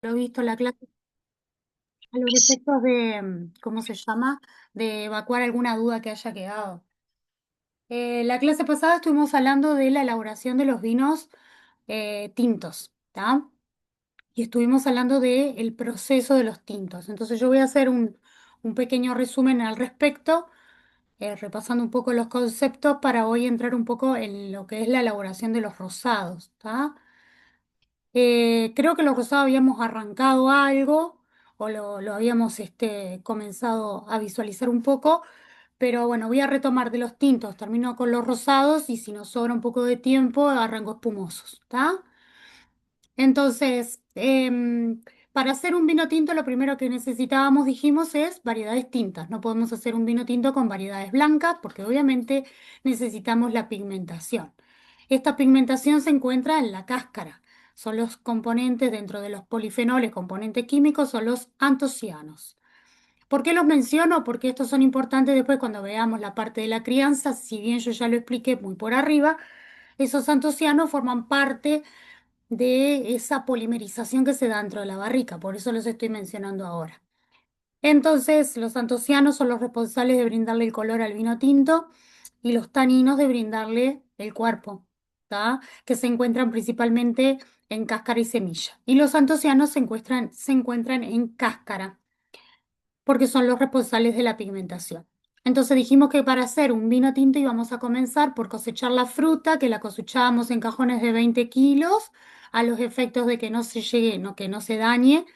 Lo he visto en la clase a los efectos de, ¿cómo se llama? De evacuar alguna duda que haya quedado. La clase pasada estuvimos hablando de la elaboración de los vinos tintos, ¿tá? Y estuvimos hablando del proceso de los tintos. Entonces yo voy a hacer un pequeño resumen al respecto, repasando un poco los conceptos para hoy entrar un poco en lo que es la elaboración de los rosados, ¿tá? Creo que los rosados habíamos arrancado algo o lo habíamos comenzado a visualizar un poco, pero bueno, voy a retomar de los tintos, termino con los rosados y si nos sobra un poco de tiempo, arranco espumosos, ¿está? Entonces, para hacer un vino tinto, lo primero que necesitábamos, dijimos, es variedades tintas. No podemos hacer un vino tinto con variedades blancas porque obviamente necesitamos la pigmentación. Esta pigmentación se encuentra en la cáscara. Son los componentes dentro de los polifenoles, componentes químicos, son los antocianos. ¿Por qué los menciono? Porque estos son importantes después cuando veamos la parte de la crianza. Si bien yo ya lo expliqué muy por arriba, esos antocianos forman parte de esa polimerización que se da dentro de la barrica, por eso los estoy mencionando ahora. Entonces, los antocianos son los responsables de brindarle el color al vino tinto y los taninos de brindarle el cuerpo, ¿tá? Que se encuentran principalmente en cáscara y semilla. Y los antocianos se encuentran en cáscara porque son los responsables de la pigmentación. Entonces dijimos que para hacer un vino tinto íbamos a comenzar por cosechar la fruta, que la cosechábamos en cajones de 20 kilos, a los efectos de que no se llegue, no, que no se dañe,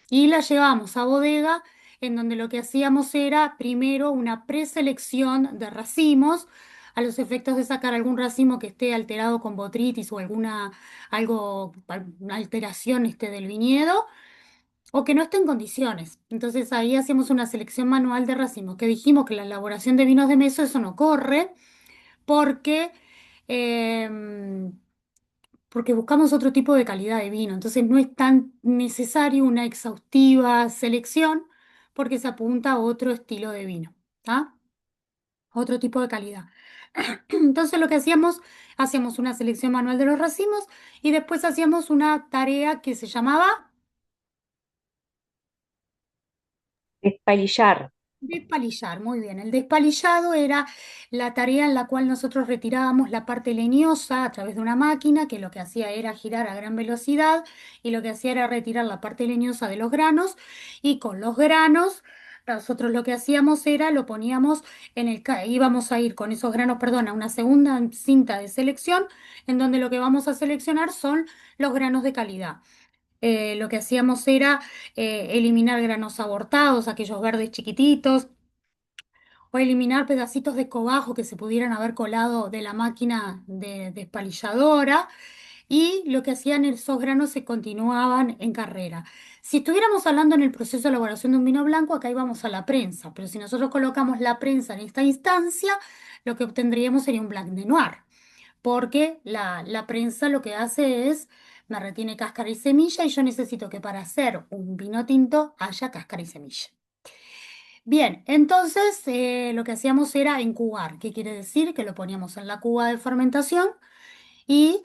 y la llevábamos a bodega, en donde lo que hacíamos era primero una preselección de racimos, a los efectos de sacar algún racimo que esté alterado con botrytis o alguna alteración del viñedo o que no esté en condiciones. Entonces ahí hacemos una selección manual de racimos, que dijimos que la elaboración de vinos de mesa eso no corre porque, em, porque buscamos otro tipo de calidad de vino. Entonces no es tan necesario una exhaustiva selección porque se apunta a otro estilo de vino, ¿tá? Otro tipo de calidad. Entonces lo que hacíamos una selección manual de los racimos y después hacíamos una tarea que se llamaba Despalillar. despalillar, muy bien. El despalillado era la tarea en la cual nosotros retirábamos la parte leñosa a través de una máquina que lo que hacía era girar a gran velocidad y lo que hacía era retirar la parte leñosa de los granos y con los granos nosotros lo que hacíamos era lo poníamos íbamos a ir con esos granos, perdón, a una segunda cinta de selección en donde lo que vamos a seleccionar son los granos de calidad. Lo que hacíamos era eliminar granos abortados, aquellos verdes chiquititos, o eliminar pedacitos de cobajo que se pudieran haber colado de la máquina de despalilladora, y lo que hacían esos granos se continuaban en carrera. Si estuviéramos hablando en el proceso de elaboración de un vino blanco, acá íbamos a la prensa, pero si nosotros colocamos la prensa en esta instancia, lo que obtendríamos sería un blanc de noir porque la prensa lo que hace es, me retiene cáscara y semilla y yo necesito que para hacer un vino tinto haya cáscara y semilla. Bien, entonces lo que hacíamos era incubar. ¿Qué quiere decir? Que lo poníamos en la cuba de fermentación y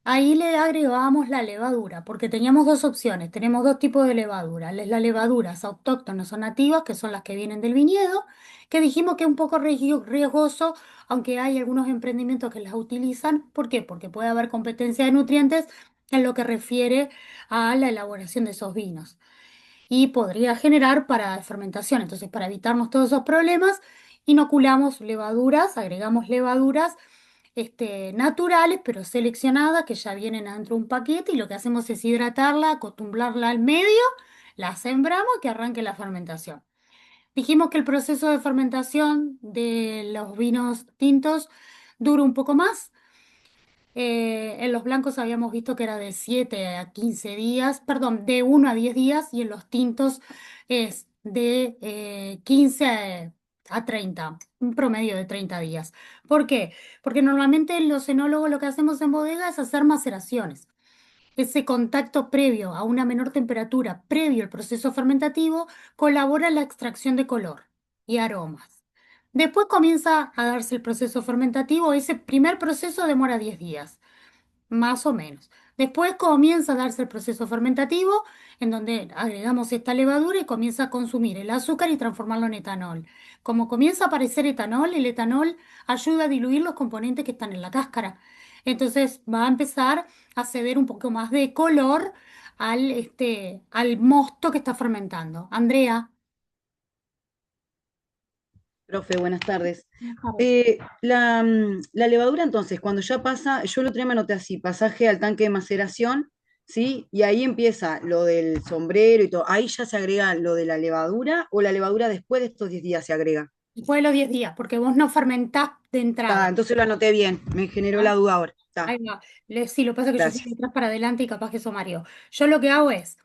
ahí le agregábamos la levadura, porque teníamos dos opciones, tenemos dos tipos de levadura. Las levaduras autóctonas o nativas, que son las que vienen del viñedo, que dijimos que es un poco riesgoso, aunque hay algunos emprendimientos que las utilizan. ¿Por qué? Porque puede haber competencia de nutrientes en lo que refiere a la elaboración de esos vinos y podría generar parada de fermentación. Entonces, para evitarnos todos esos problemas, inoculamos levaduras, agregamos levaduras naturales, pero seleccionadas, que ya vienen adentro de un paquete, y lo que hacemos es hidratarla, acostumbrarla al medio, la sembramos y que arranque la fermentación. Dijimos que el proceso de fermentación de los vinos tintos dura un poco más. En los blancos habíamos visto que era de 7 a 15 días, perdón, de 1 a 10 días, y en los tintos es de 15 a 30, un promedio de 30 días. ¿Por qué? Porque normalmente los enólogos lo que hacemos en bodega es hacer maceraciones. Ese contacto previo a una menor temperatura, previo al proceso fermentativo, colabora en la extracción de color y aromas. Después comienza a darse el proceso fermentativo. Ese primer proceso demora 10 días, más o menos. Después comienza a darse el proceso fermentativo, en donde agregamos esta levadura y comienza a consumir el azúcar y transformarlo en etanol. Como comienza a aparecer etanol, el etanol ayuda a diluir los componentes que están en la cáscara. Entonces va a empezar a ceder un poco más de color al mosto que está fermentando. Andrea. Profe, buenas tardes. Buenas tardes. La levadura, entonces, cuando ya pasa, yo el otro día me anoté así, pasaje al tanque de maceración, ¿sí? Y ahí empieza lo del sombrero y todo. Ahí ya se agrega lo de la levadura, o la levadura después de estos 10 días se agrega. Después de los 10 días, porque vos no fermentás de Está, entrada. entonces lo anoté bien, me generó la ¿Ah? duda ahora. Ahí Está, va. Sí, lo que pasa es que yo fui de gracias. atrás para adelante y capaz que eso mareó. Yo lo que hago es,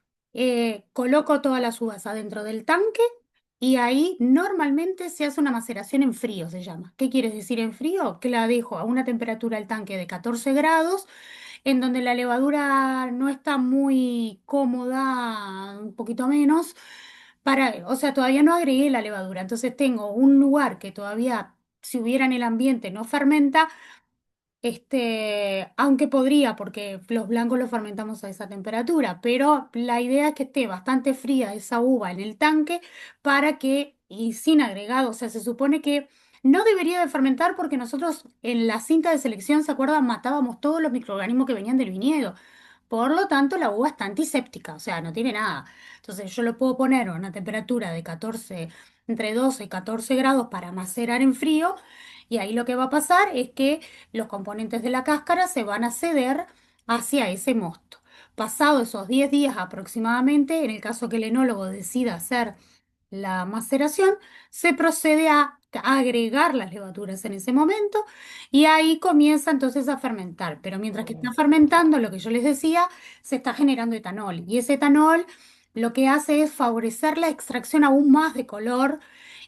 coloco todas las uvas adentro del tanque y ahí normalmente se hace una maceración en frío, se llama. ¿Qué quiere decir en frío? Que la dejo a una temperatura del tanque de 14 grados, en donde la levadura no está muy cómoda, un poquito menos, o sea, todavía no agregué la levadura. Entonces tengo un lugar que todavía, si hubiera en el ambiente, no fermenta, aunque podría, porque los blancos los fermentamos a esa temperatura, pero la idea es que esté bastante fría esa uva en el tanque para que, y sin agregado, o sea, se supone que no debería de fermentar porque nosotros en la cinta de selección, ¿se acuerdan? Matábamos todos los microorganismos que venían del viñedo. Por lo tanto, la uva está antiséptica, o sea, no tiene nada. Entonces, yo lo puedo poner a una temperatura de 14, entre 12 y 14 grados para macerar en frío, y ahí lo que va a pasar es que los componentes de la cáscara se van a ceder hacia ese mosto. Pasado esos 10 días aproximadamente, en el caso que el enólogo decida hacer la maceración, se procede a agregar las levaduras en ese momento y ahí comienza entonces a fermentar. Pero mientras que está fermentando, lo que yo les decía, se está generando etanol y ese etanol lo que hace es favorecer la extracción aún más de color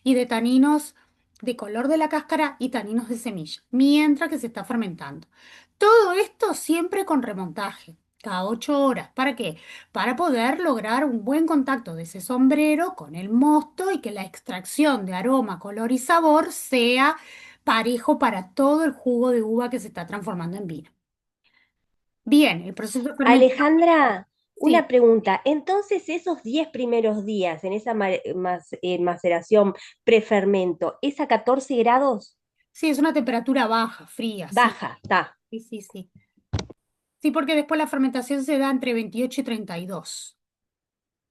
y de taninos de color de la cáscara y taninos de semilla, mientras que se está fermentando. Todo esto siempre con remontaje, cada 8 horas. ¿Para qué? Para poder lograr un buen contacto de ese sombrero con el mosto y que la extracción de aroma, color y sabor sea parejo para todo el jugo de uva que se está transformando en vino. Bien, el proceso de fermentación, Alejandra, sí, una pregunta. Entonces, esos 10 primeros días en esa maceración prefermento, ¿es a 14 grados? sí, es una temperatura baja, fría, sí, Baja, está. sí, sí, sí. Sí, porque después la fermentación se da entre 28 y 32.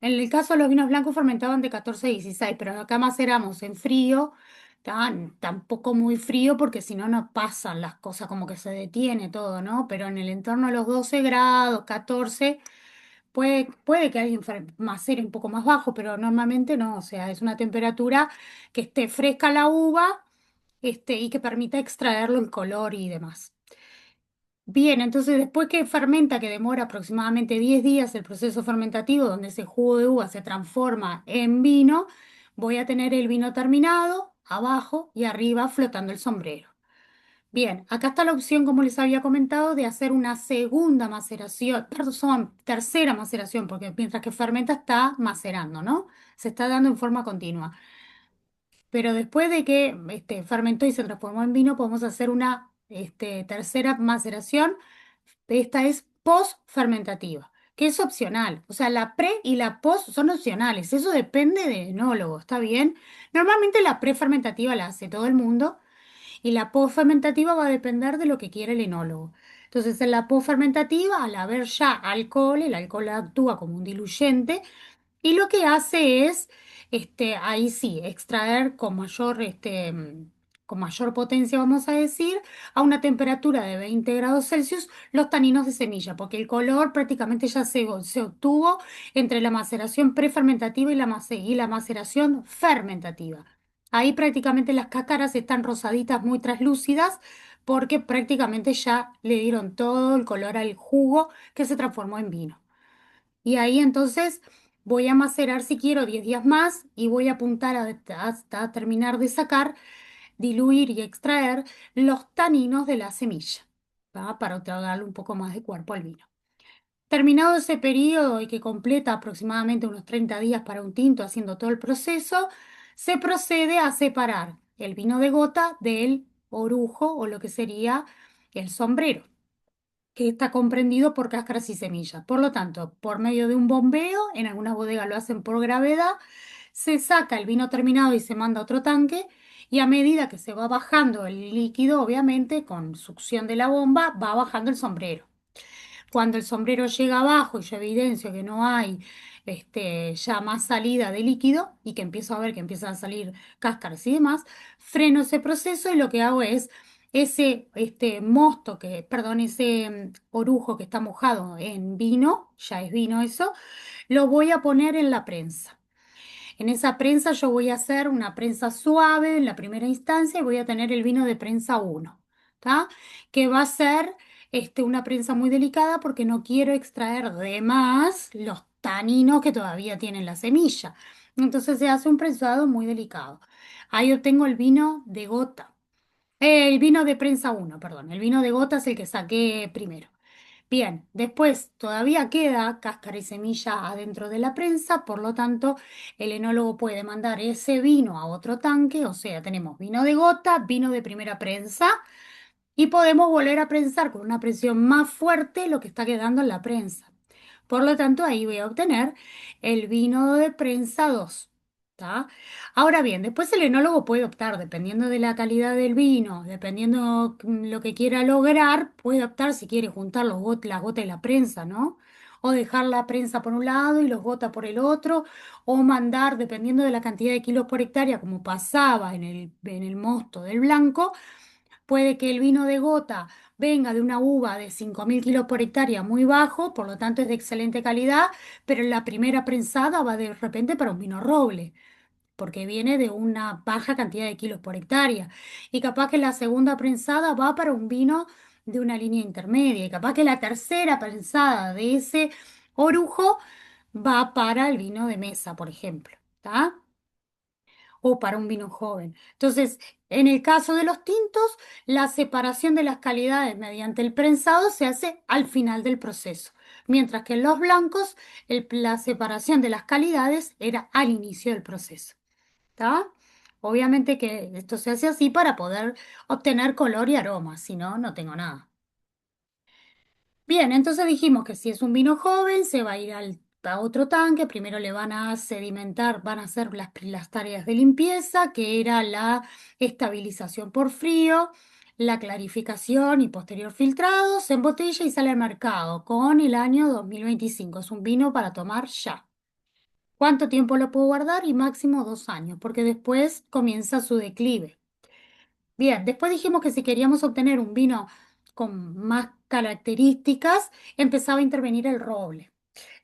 En el caso de los vinos blancos fermentaban de 14 a 16, pero acá maceramos en frío, tampoco muy frío porque si no nos pasan las cosas, como que se detiene todo, ¿no? Pero en el entorno de los 12 grados, 14, puede que alguien macere un poco más bajo, pero normalmente no, o sea, es una temperatura que esté fresca la uva, y que permita extraerlo el color y demás. Bien, entonces después que fermenta, que demora aproximadamente 10 días el proceso fermentativo, donde ese jugo de uva se transforma en vino, voy a tener el vino terminado abajo y arriba flotando el sombrero. Bien, acá está la opción, como les había comentado, de hacer una segunda maceración, perdón, tercera maceración, porque mientras que fermenta está macerando, ¿no? Se está dando en forma continua. Pero después de que fermentó y se transformó en vino, podemos hacer una tercera maceración. Esta es post-fermentativa, que es opcional. O sea, la pre y la post son opcionales. Eso depende del enólogo, ¿está bien? Normalmente la pre-fermentativa la hace todo el mundo y la post-fermentativa va a depender de lo que quiere el enólogo. Entonces, en la post-fermentativa, al haber ya alcohol, el alcohol actúa como un diluyente y lo que hace es, ahí sí, extraer con mayor potencia, vamos a decir, a una temperatura de 20 grados Celsius, los taninos de semilla, porque el color prácticamente ya se obtuvo entre la maceración prefermentativa y la maceración fermentativa. Ahí prácticamente las cáscaras están rosaditas, muy translúcidas, porque prácticamente ya le dieron todo el color al jugo que se transformó en vino. Y ahí entonces voy a macerar si quiero 10 días más y voy a apuntar hasta terminar de sacar, diluir y extraer los taninos de la semilla, ¿va? Para otorgarle un poco más de cuerpo al vino. Terminado ese periodo y que completa aproximadamente unos 30 días para un tinto haciendo todo el proceso, se procede a separar el vino de gota del orujo o lo que sería el sombrero. que está comprendido por cáscaras y semillas. Por lo tanto, por medio de un bombeo, en algunas bodegas lo hacen por gravedad, se saca el vino terminado y se manda a otro tanque. Y a medida que se va bajando el líquido, obviamente, con succión de la bomba, va bajando el sombrero. Cuando el sombrero llega abajo y yo evidencio que no hay ya más salida de líquido y que empiezo a ver que empiezan a salir cáscaras y demás, freno ese proceso y lo que hago es ese mosto perdón, ese orujo que está mojado en vino, ya es vino eso, lo voy a poner en la prensa. En esa prensa yo voy a hacer una prensa suave en la primera instancia y voy a tener el vino de prensa uno, ¿tá? Que va a ser una prensa muy delicada porque no quiero extraer de más los taninos que todavía tienen la semilla. Entonces se hace un prensado muy delicado. Ahí obtengo el vino de gota. El vino de prensa uno, perdón. El vino de gota es el que saqué primero. Bien, después todavía queda cáscara y semilla adentro de la prensa, por lo tanto, el enólogo puede mandar ese vino a otro tanque, o sea, tenemos vino de gota, vino de primera prensa, y podemos volver a prensar con una presión más fuerte lo que está quedando en la prensa. Por lo tanto, ahí voy a obtener el vino de prensa 2. ¿Tá? Ahora bien, después el enólogo puede optar, dependiendo de la calidad del vino, dependiendo lo que quiera lograr, puede optar si quiere juntar las gotas y la prensa, ¿no? O dejar la prensa por un lado y los gotas por el otro, o mandar, dependiendo de la cantidad de kilos por hectárea, como pasaba en el mosto del blanco. Puede que el vino de gota venga de una uva de 5.000 kilos por hectárea muy bajo, por lo tanto es de excelente calidad, pero la primera prensada va de repente para un vino roble, porque viene de una baja cantidad de kilos por hectárea. Y capaz que la segunda prensada va para un vino de una línea intermedia. Y capaz que la tercera prensada de ese orujo va para el vino de mesa, por ejemplo. ¿Está? O para un vino joven. Entonces, en el caso de los tintos, la separación de las calidades mediante el prensado se hace al final del proceso, mientras que en los blancos la separación de las calidades era al inicio del proceso. ¿Está? Obviamente que esto se hace así para poder obtener color y aroma, si no, no tengo nada. Bien, entonces dijimos que si es un vino joven, se va a ir a otro tanque. Primero le van a sedimentar, van a hacer las tareas de limpieza, que era la estabilización por frío, la clarificación y posterior filtrado. Se embotella y sale al mercado con el año 2025. Es un vino para tomar ya. ¿Cuánto tiempo lo puedo guardar? Y máximo 2 años, porque después comienza su declive. Bien, después dijimos que si queríamos obtener un vino con más características, empezaba a intervenir el roble.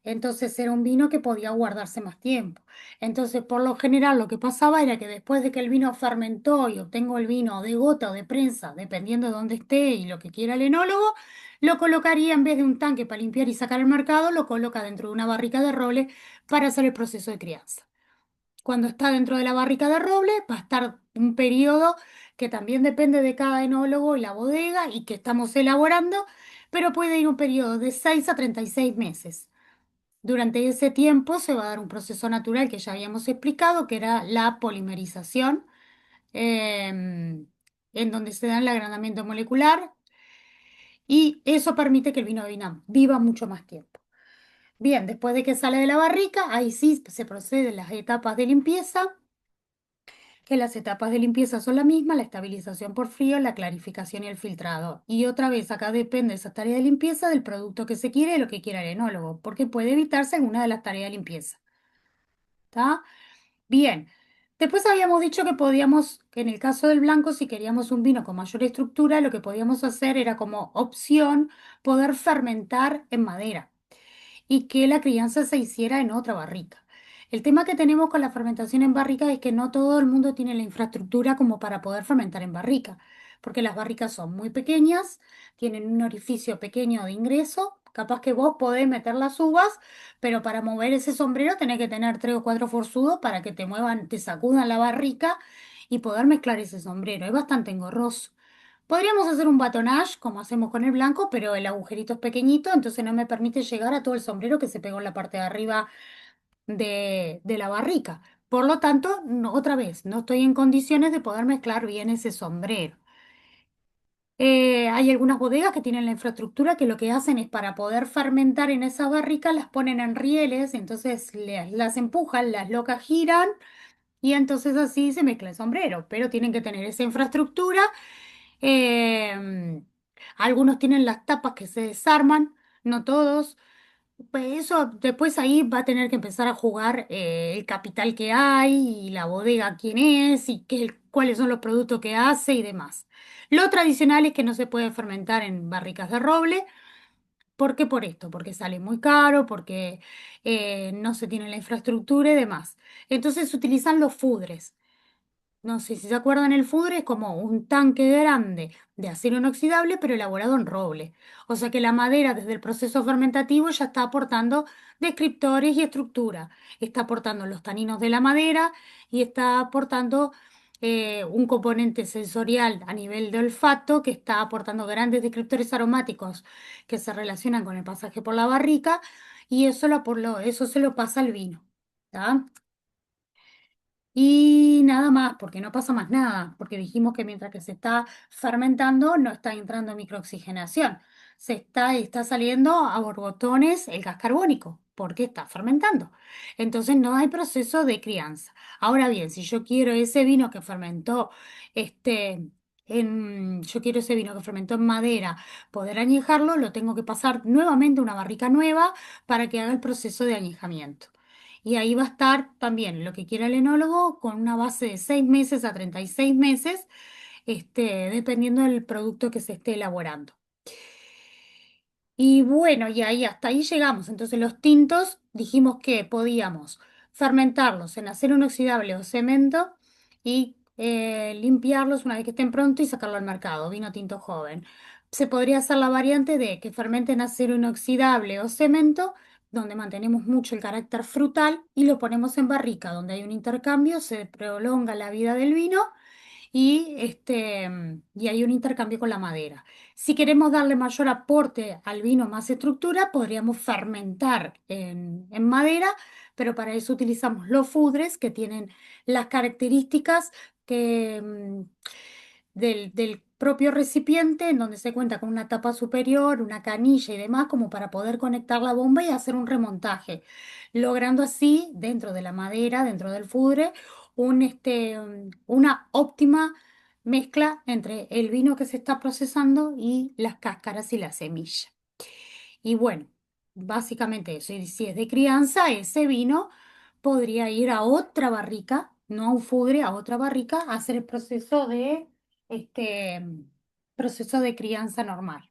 Entonces era un vino que podía guardarse más tiempo. Entonces, por lo general, lo que pasaba era que después de que el vino fermentó y obtengo el vino de gota o de prensa, dependiendo de dónde esté y lo que quiera el enólogo, lo colocaría en vez de un tanque para limpiar y sacar al mercado, lo coloca dentro de una barrica de roble para hacer el proceso de crianza. Cuando está dentro de la barrica de roble, va a estar un periodo que también depende de cada enólogo y la bodega y que estamos elaborando, pero puede ir un periodo de 6 a 36 meses. Durante ese tiempo se va a dar un proceso natural que ya habíamos explicado, que era la polimerización, en donde se da el agrandamiento molecular y eso permite que el vino viva mucho más tiempo. Bien, después de que sale de la barrica, ahí sí se proceden las etapas de limpieza, que las etapas de limpieza son las mismas, la estabilización por frío, la clarificación y el filtrado. Y otra vez, acá depende esa tarea de limpieza del producto que se quiere y lo que quiera el enólogo, porque puede evitarse alguna de las tareas de limpieza. ¿Está? Bien. Después habíamos dicho que podíamos, que en el caso del blanco, si queríamos un vino con mayor estructura, lo que podíamos hacer era como opción poder fermentar en madera y que la crianza se hiciera en otra barrica. El tema que tenemos con la fermentación en barrica es que no todo el mundo tiene la infraestructura como para poder fermentar en barrica, porque las barricas son muy pequeñas, tienen un orificio pequeño de ingreso, capaz que vos podés meter las uvas, pero para mover ese sombrero tenés que tener 3 o 4 forzudos para que te muevan, te sacudan la barrica y poder mezclar ese sombrero. Es bastante engorroso. Podríamos hacer un batonage, como hacemos con el blanco, pero el agujerito es pequeñito, entonces no me permite llegar a todo el sombrero que se pegó en la parte de arriba de la barrica. Por lo tanto, otra vez, no estoy en condiciones de poder mezclar bien ese sombrero. Hay algunas bodegas que tienen la infraestructura que lo que hacen es para poder fermentar en esas barricas, las ponen en rieles, entonces las empujan, las locas giran y entonces así se mezcla el sombrero, pero tienen que tener esa infraestructura. Eh, Algunos tienen las tapas que se desarman, no todos. Pues eso después ahí va a tener que empezar a jugar el capital que hay y la bodega quién es y cuáles son los productos que hace y demás. Lo tradicional es que no se puede fermentar en barricas de roble. ¿Por qué por esto? Porque sale muy caro, porque no se tiene la infraestructura y demás. Entonces se utilizan los fudres. No sé si se acuerdan, el fudre es como un tanque grande de acero inoxidable, pero elaborado en roble. O sea que la madera, desde el proceso fermentativo, ya está aportando descriptores y estructura. Está aportando los taninos de la madera y está aportando un componente sensorial a nivel de olfato que está aportando grandes descriptores aromáticos que se relacionan con el pasaje por la barrica y eso se lo pasa al vino. ¿Tá? Y nada más, porque no pasa más nada, porque dijimos que mientras que se está fermentando no está entrando microoxigenación, está saliendo a borbotones el gas carbónico, porque está fermentando. Entonces no hay proceso de crianza. Ahora bien, si yo quiero ese vino que fermentó, yo quiero ese vino que fermentó en madera, poder añejarlo, lo tengo que pasar nuevamente a una barrica nueva para que haga el proceso de añejamiento. Y ahí va a estar también lo que quiera el enólogo con una base de 6 meses a 36 meses, dependiendo del producto que se esté elaborando. Y bueno, y ahí hasta ahí llegamos. Entonces los tintos dijimos que podíamos fermentarlos en acero inoxidable o cemento y limpiarlos una vez que estén prontos y sacarlo al mercado, vino tinto joven. Se podría hacer la variante de que fermenten acero inoxidable o cemento, donde mantenemos mucho el carácter frutal y lo ponemos en barrica, donde hay un intercambio, se prolonga la vida del vino y hay un intercambio con la madera. Si queremos darle mayor aporte al vino, más estructura, podríamos fermentar en madera, pero para eso utilizamos los fudres que tienen las características del propio recipiente, en donde se cuenta con una tapa superior, una canilla y demás, como para poder conectar la bomba y hacer un remontaje, logrando así, dentro de la madera, dentro del fudre, una óptima mezcla entre el vino que se está procesando y las cáscaras y la semilla. Y bueno, básicamente eso. Y si es de crianza, ese vino podría ir a otra barrica, no a un fudre, a otra barrica, a hacer el este, proceso de crianza normal.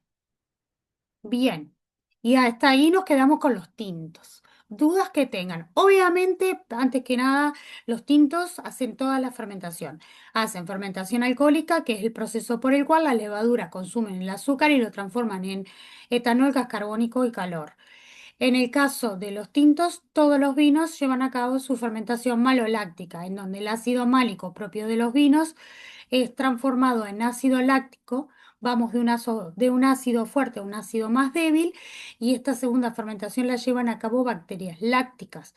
Bien, y hasta ahí nos quedamos con los tintos. Dudas que tengan. Obviamente, antes que nada, los tintos hacen toda la fermentación. Hacen fermentación alcohólica, que es el proceso por el cual las levaduras consumen el azúcar y lo transforman en etanol, gas carbónico y calor. En el caso de los tintos, todos los vinos llevan a cabo su fermentación maloláctica, en donde el ácido málico propio de los vinos es transformado en ácido láctico. Vamos de un ácido fuerte a un ácido más débil y esta segunda fermentación la llevan a cabo bacterias lácticas.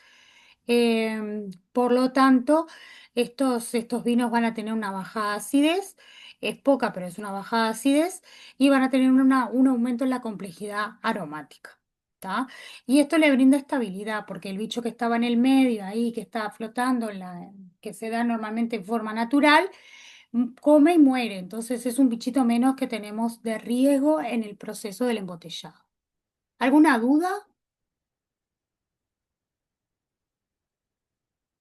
Por lo tanto, estos vinos van a tener una baja acidez, es poca, pero es una baja acidez, y van a tener un aumento en la complejidad aromática. ¿Tá? Y esto le brinda estabilidad, porque el bicho que estaba en el medio, ahí, que está flotando, que se da normalmente en forma natural, come y muere. Entonces es un bichito menos que tenemos de riesgo en el proceso del embotellado. ¿Alguna duda?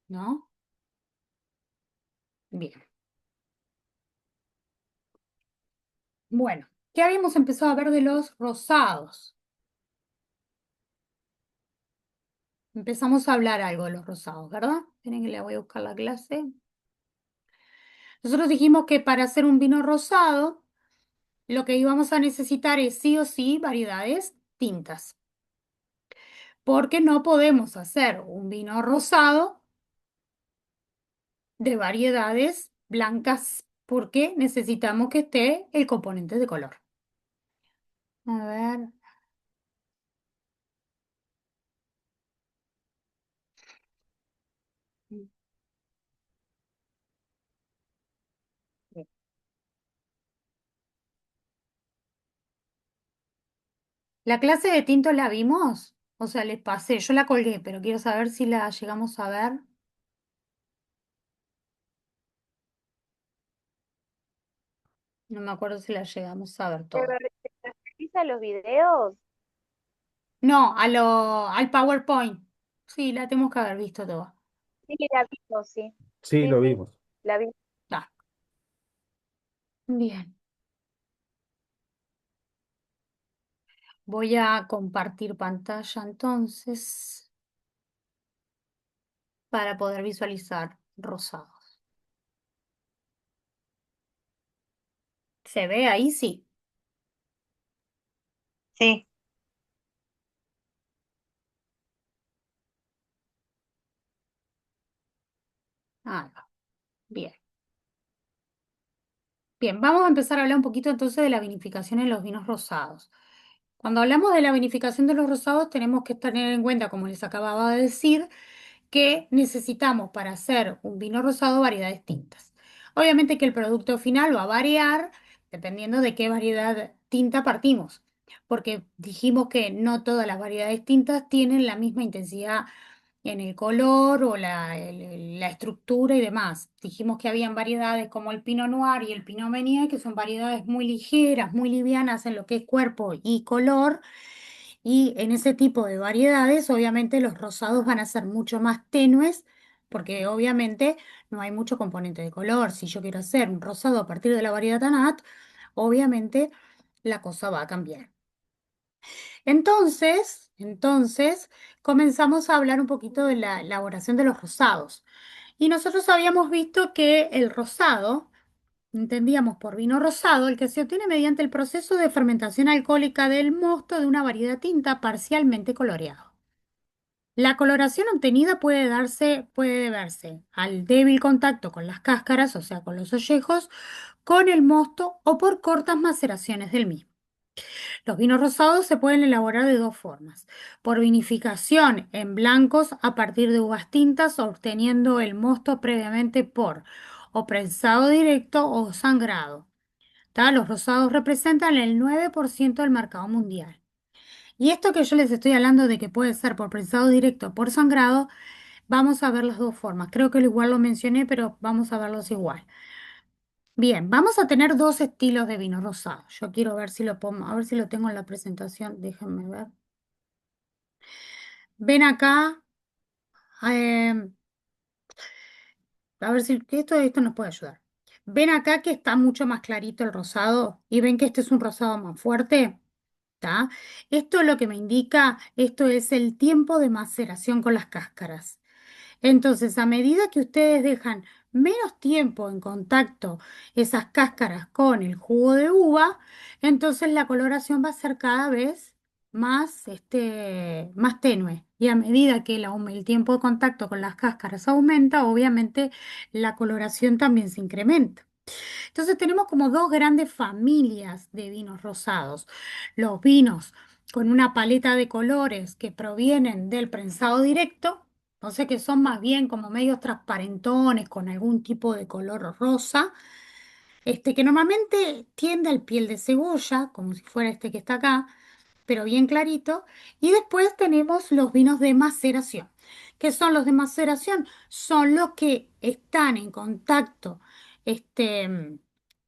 ¿No? Bien. Bueno, ¿qué habíamos empezado a ver de los rosados? Empezamos a hablar algo de los rosados, ¿verdad? Esperen que le voy a buscar la clase. Nosotros dijimos que para hacer un vino rosado, lo que íbamos a necesitar es sí o sí variedades tintas, porque no podemos hacer un vino rosado de variedades blancas, porque necesitamos que esté el componente de color. A ver. La clase de tinto la vimos, o sea, les pasé, yo la colgué, pero quiero saber si la llegamos a ver. No me acuerdo si la llegamos a ver ¿Te toda. revisa los videos? No, al PowerPoint. Sí, la tenemos que haber visto toda. Sí, la vimos, sí. Sí, Sí, lo sí, vimos. la vi. Ah, bien. Voy a compartir pantalla entonces para poder visualizar rosados. ¿Se ve ahí? Sí. Sí. Ah, va. Bien. Bien, vamos a empezar a hablar un poquito entonces de la vinificación en los vinos rosados. Cuando hablamos de la vinificación de los rosados, tenemos que tener en cuenta, como les acababa de decir, que necesitamos para hacer un vino rosado variedades tintas. Obviamente que el producto final va a variar dependiendo de qué variedad tinta partimos, porque dijimos que no todas las variedades tintas tienen la misma intensidad en el color o la estructura y demás. Dijimos que habían variedades como el Pinot Noir y el Pinot Meunier, que son variedades muy ligeras, muy livianas en lo que es cuerpo y color, y en ese tipo de variedades, obviamente los rosados van a ser mucho más tenues, porque obviamente no hay mucho componente de color. Si yo quiero hacer un rosado a partir de la variedad Tanat, obviamente la cosa va a cambiar. Entonces, comenzamos a hablar un poquito de la elaboración de los rosados. Y nosotros habíamos visto que el rosado, entendíamos por vino rosado, el que se obtiene mediante el proceso de fermentación alcohólica del mosto de una variedad tinta parcialmente coloreado. La coloración obtenida puede deberse al débil contacto con las cáscaras, o sea, con los ollejos, con el mosto o por cortas maceraciones del mismo. Los vinos rosados se pueden elaborar de dos formas: por vinificación en blancos a partir de uvas tintas, obteniendo el mosto previamente por o prensado directo o sangrado. ¿Tá? Los rosados representan el 9% del mercado mundial. Y esto que yo les estoy hablando de que puede ser por prensado directo o por sangrado, vamos a ver las dos formas. Creo que igual lo mencioné, pero vamos a verlos igual. Bien, vamos a tener dos estilos de vino rosado. Yo quiero ver si lo pongo, a ver si lo tengo en la presentación. Déjenme ver. Ven acá, eh, a ver si esto nos puede ayudar. Ven acá que está mucho más clarito el rosado y ven que este es un rosado más fuerte. ¿Tá? Esto lo que me indica, esto es el tiempo de maceración con las cáscaras. Entonces, a medida que ustedes dejan menos tiempo en contacto esas cáscaras con el jugo de uva, entonces la coloración va a ser cada vez más, más tenue. Y a medida que el tiempo de contacto con las cáscaras aumenta, obviamente la coloración también se incrementa. Entonces tenemos como dos grandes familias de vinos rosados. Los vinos con una paleta de colores que provienen del prensado directo, o sea que son más bien como medios transparentones con algún tipo de color rosa, que normalmente tiende al piel de cebolla, como si fuera este que está acá, pero bien clarito. Y después tenemos los vinos de maceración. ¿Qué son los de maceración? Son los que están en contacto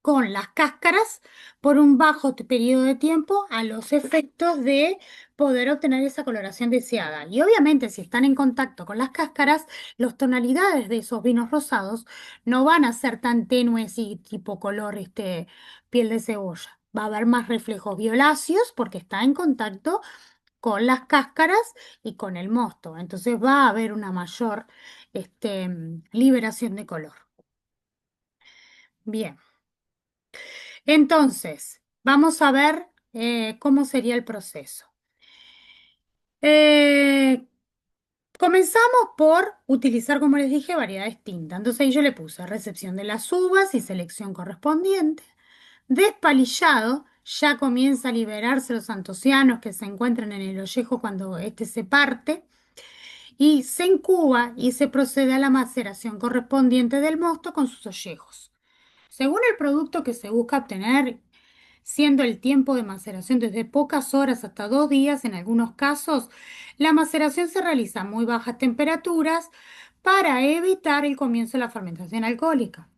con las cáscaras por un bajo periodo de tiempo a los efectos de poder obtener esa coloración deseada. Y obviamente si están en contacto con las cáscaras, las tonalidades de esos vinos rosados no van a ser tan tenues y tipo color piel de cebolla. Va a haber más reflejos violáceos porque está en contacto con las cáscaras y con el mosto. Entonces va a haber una mayor liberación de color. Bien, entonces vamos a ver cómo sería el proceso. Eh, Comenzamos por utilizar, como les dije, variedades tintas. Entonces ahí yo le puse recepción de las uvas y selección correspondiente. Despalillado, ya comienza a liberarse los antocianos que se encuentran en el ollejo cuando éste se parte y se incuba y se procede a la maceración correspondiente del mosto con sus ollejos. Según el producto que se busca obtener, siendo el tiempo de maceración desde pocas horas hasta 2 días en algunos casos. La maceración se realiza a muy bajas temperaturas para evitar el comienzo de la fermentación alcohólica.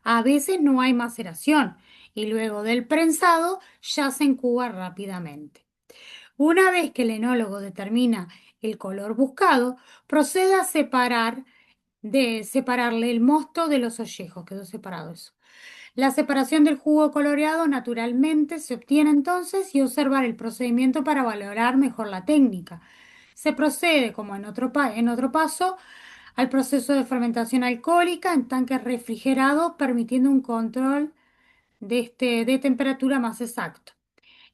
A veces no hay maceración y luego del prensado ya se encuba rápidamente. Una vez que el enólogo determina el color buscado, procede a separarle el mosto de los ollejos, quedó separado eso. La separación del jugo coloreado naturalmente se obtiene entonces y observar el procedimiento para valorar mejor la técnica. Se procede, como en otro paso, al proceso de fermentación alcohólica en tanques refrigerados, permitiendo un control de temperatura más exacto.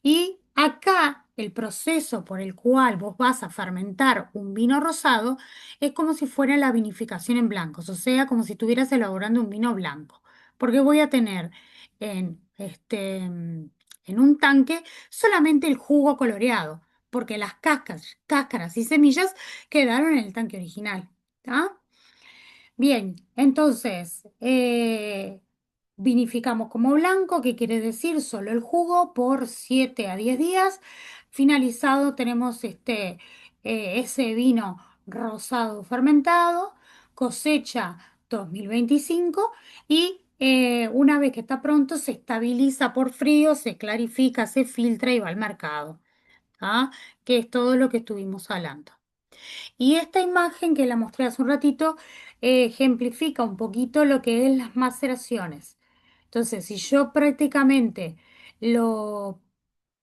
Y acá el proceso por el cual vos vas a fermentar un vino rosado es como si fuera la vinificación en blancos, o sea, como si estuvieras elaborando un vino blanco, porque voy a tener en un tanque solamente el jugo coloreado, porque las cáscaras y semillas quedaron en el tanque original. ¿Tá? Bien, entonces, vinificamos como blanco, que quiere decir solo el jugo por 7 a 10 días. Finalizado tenemos ese vino rosado fermentado, cosecha 2025 y una vez que está pronto se estabiliza por frío, se clarifica, se filtra y va al mercado. ¿Ah? Que es todo lo que estuvimos hablando. Y esta imagen que la mostré hace un ratito ejemplifica un poquito lo que es las maceraciones. Entonces, si yo prácticamente lo,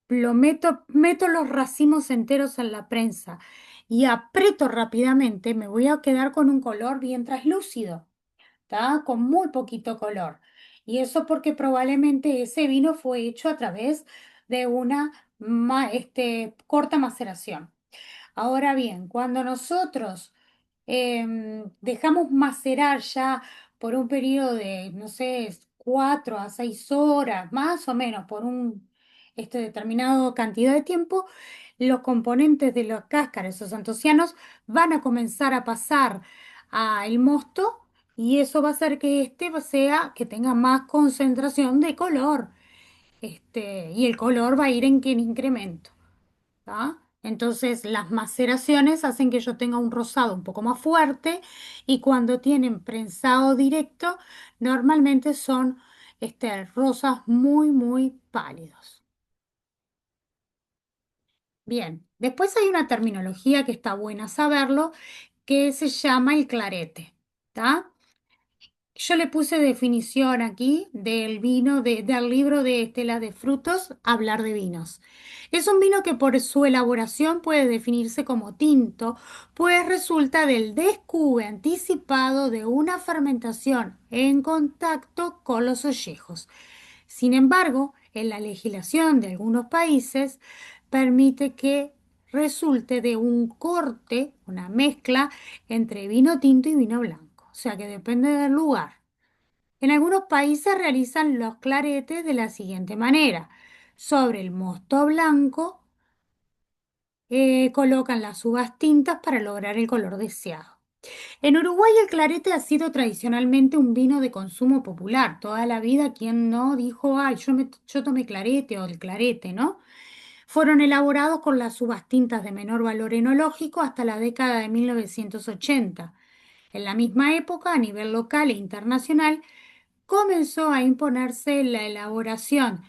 meto los racimos enteros en la prensa y aprieto rápidamente, me voy a quedar con un color bien translúcido, ¿tá? Con muy poquito color. Y eso porque probablemente ese vino fue hecho a través de una corta maceración. Ahora bien, cuando nosotros dejamos macerar ya por un periodo de, no sé, 4 a 6 horas, más o menos, por un determinado cantidad de tiempo, los componentes de la cáscara, esos antocianos, van a comenzar a pasar al mosto y eso va a hacer que que tenga más concentración de color. Y el color va a ir en incremento. ¿Tá? Entonces, las maceraciones hacen que yo tenga un rosado un poco más fuerte y cuando tienen prensado directo, normalmente son rosas muy, muy pálidos. Bien, después hay una terminología que está buena saberlo, que se llama el clarete. ¿Tá? Yo le puse definición aquí del vino, del libro de Estela de Frutos, Hablar de vinos. Es un vino que por su elaboración puede definirse como tinto, pues resulta del descube anticipado de una fermentación en contacto con los ollejos. Sin embargo, en la legislación de algunos países permite que resulte de un corte, una mezcla entre vino tinto y vino blanco. O sea que depende del lugar. En algunos países realizan los claretes de la siguiente manera. Sobre el mosto blanco colocan las uvas tintas para lograr el color deseado. En Uruguay el clarete ha sido tradicionalmente un vino de consumo popular. Toda la vida quien no dijo, ay, yo tomé clarete o el clarete, ¿no? Fueron elaborados con las uvas tintas de menor valor enológico hasta la década de 1980. En la misma época, a nivel local e internacional, comenzó a imponerse la elaboración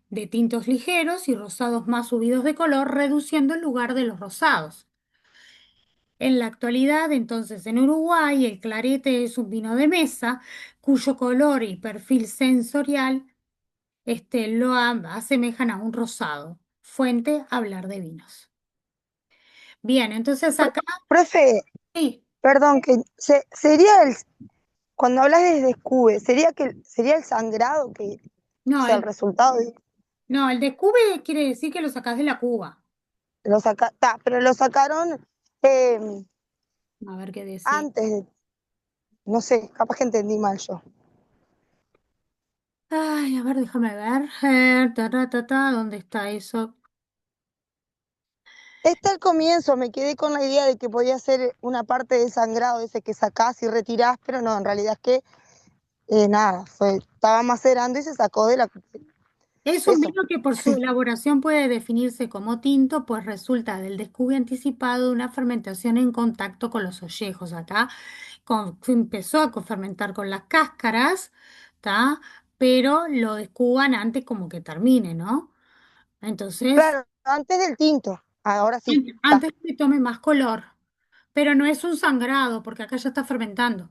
de tintos ligeros y rosados más subidos de color, reduciendo el lugar de los rosados. En la actualidad, entonces, en Uruguay, el clarete es un vino de mesa cuyo color y perfil sensorial asemejan a un rosado. Fuente, hablar de vinos. Bien, entonces acá, Profe, sí, perdón, sería cuando hablas de descube, sería el sangrado que, o no, sea, el resultado no, el descube quiere decir que lo sacás de la cuba. pero lo sacaron eh, A ver qué decir. antes, no sé, capaz que entendí mal yo. Ay, a ver, déjame ver. ¿Dónde está eso? Está al comienzo, me quedé con la idea de que podía ser una parte del sangrado ese que sacás y retirás, pero no, en realidad es que nada, estaba macerando y se sacó de la... Es un Eso. vino que por su elaboración puede definirse como tinto, pues resulta del descubre anticipado de una fermentación en contacto con los ollejos. Acá empezó a fermentar con las cáscaras, ¿tá? Pero lo descuban antes como que termine, ¿no? Entonces, Claro, antes del tinto. Ahora sí, está. antes que tome más color. Pero no es un sangrado, porque acá ya está fermentando.